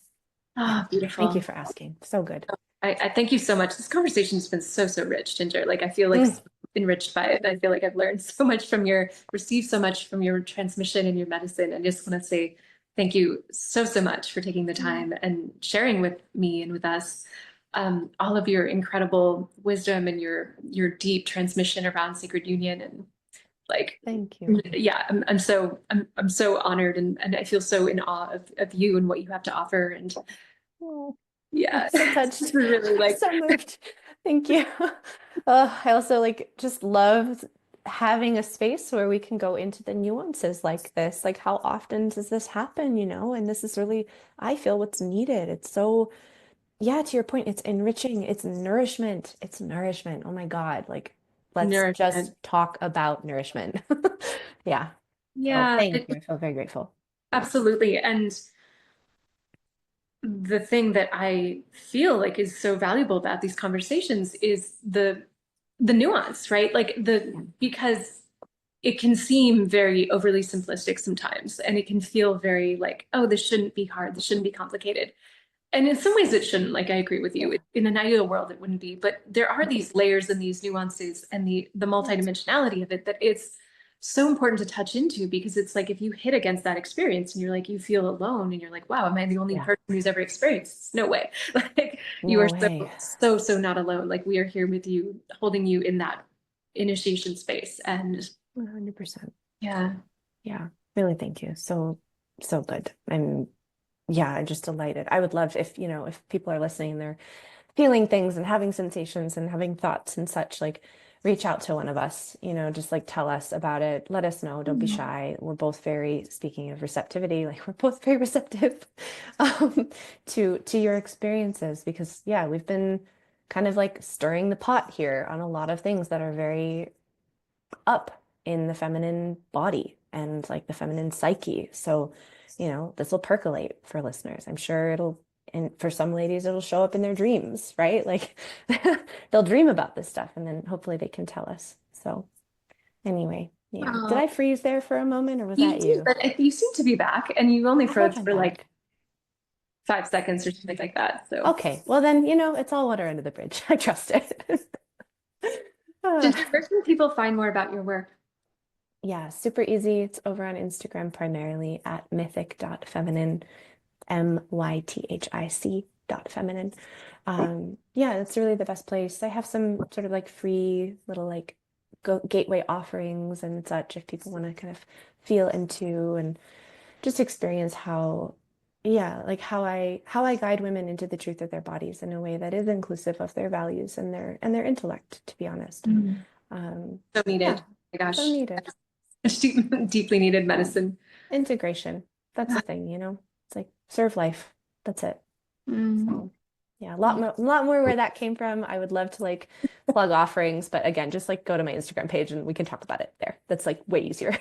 Yeah. ah, Thank you beautiful. for asking. So good. I thank you so much. This conversation's been so, so rich, Ginger. Like I feel like Mm, so enriched by it. I feel like I've learned so much received so much from your transmission and your medicine. I just want to say thank you so, so much for taking the time and sharing with me and with us all of your incredible wisdom and your deep transmission around sacred union and like thank you. yeah, I'm so honored and I feel so in awe of you and what you have to offer. And Oh, I'm yeah, so it's touched. really I'm like so moved. Thank you. I also like just love having a space where we can go into the nuances like this. Like, how often does this happen, And this is really, I feel what's needed. It's so, yeah, to your point, it's enriching, it's nourishment. It's nourishment. Oh my God. Like, let's just nourishment. talk about nourishment. Yeah. So Yeah, thank you. I feel very grateful. Yeah. absolutely. And the thing that I feel like is so valuable about these conversations is the nuance, right? Like Yeah. because it can seem very overly simplistic sometimes, and it can feel very like, oh, this shouldn't be hard, this shouldn't be complicated. And in some ways it shouldn't, like I agree with you. Yeah. In an ideal world, it wouldn't be, but there are these layers and these nuances and the multidimensionality of it that it's so important to touch into, because it's like if you hit against that experience and you're like, you feel alone and you're like, wow, am I the only Yeah. person who's ever experienced this? No way. Like you are No so, way. so, so not alone. Like we are here with you, holding you in that initiation space. And 100%. yeah, Yeah. Really, thank you. So, so good. Yeah, I'm just delighted. I would love if people are listening and they're feeling things and having sensations and having thoughts and such, like reach out to one of us, just like tell us about it. Let us know. Don't be Mhm. shy. We're both very, speaking of receptivity, like we're both very receptive um, to your experiences because yeah, we've been kind of like stirring the pot here on a lot of things that are very up in the feminine body and like the feminine psyche. So, this will percolate for listeners. I'm sure and for some ladies, it'll show up in their dreams, right? Like they'll dream about this stuff and then hopefully they can tell us. So, anyway, yeah. Did Oh, I freeze there for a moment or was you that did, you? but you seem to be back, and you only I hope froze I'm for like back. 5 seconds or something like that. So, Okay. Well, then, it's all water under the bridge. I trust it. Uh, Ginger, where can people find more about your work? yeah, super easy. It's over on Instagram primarily at mythic.feminine. mythic.feminine. Yeah, it's really the best place. I have some sort of like free little like gateway offerings and such if people want to kind of feel into and just experience yeah, like how I guide women into the truth of their bodies in a way that is inclusive of their values and their intellect, to be honest. Mm. Um, So needed. yeah, Oh my so gosh, needed. deeply needed medicine. Integration. That's the thing, It's like serve life. That's it. Mm. So yeah, a lot more where that came from. I would love to like plug offerings, but again, just like go to my Instagram page and we can talk about it there. That's like way easier.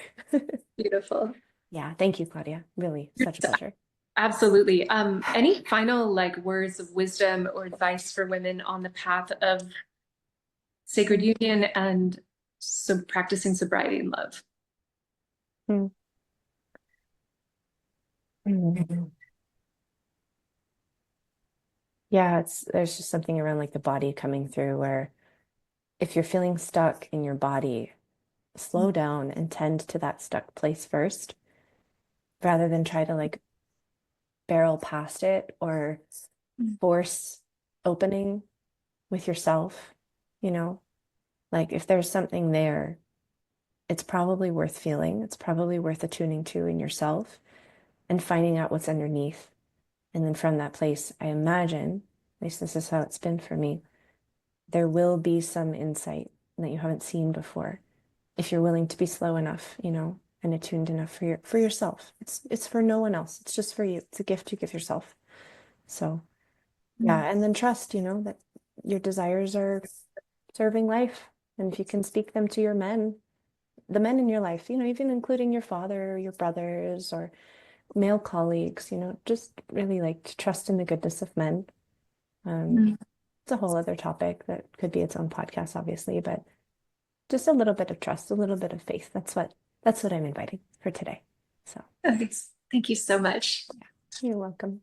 Beautiful. Yeah, thank you, Claudia. Really, such a pleasure. Absolutely. Any final like words of wisdom or advice for women on the path of sacred union and so practicing sobriety and love? Mm. Mm. Yeah, there's just something around like the body coming through where if you're feeling stuck in your body, slow down and tend to that stuck place first rather than try to like barrel past it or force opening with yourself, you know? Like if there's something there, it's probably worth feeling. It's probably worth attuning to in yourself and finding out what's underneath. And then from that place, I imagine, at least this is how it's been for me, there will be some insight that you haven't seen before. If you're willing to be slow enough, and attuned enough for yourself. It's for no one else. It's just for you. It's a gift you give yourself. So yeah, and then trust, that your desires are serving life. And if you can speak them to your men, the men in your life, even including your father, or your brothers, or male colleagues, just really like to trust in the goodness of men. Um, Mm. it's a whole other topic that could be its own podcast, obviously, but just a little bit of trust, a little bit of faith. That's what I'm inviting for today. So Thanks. Thank you so much. you're welcome.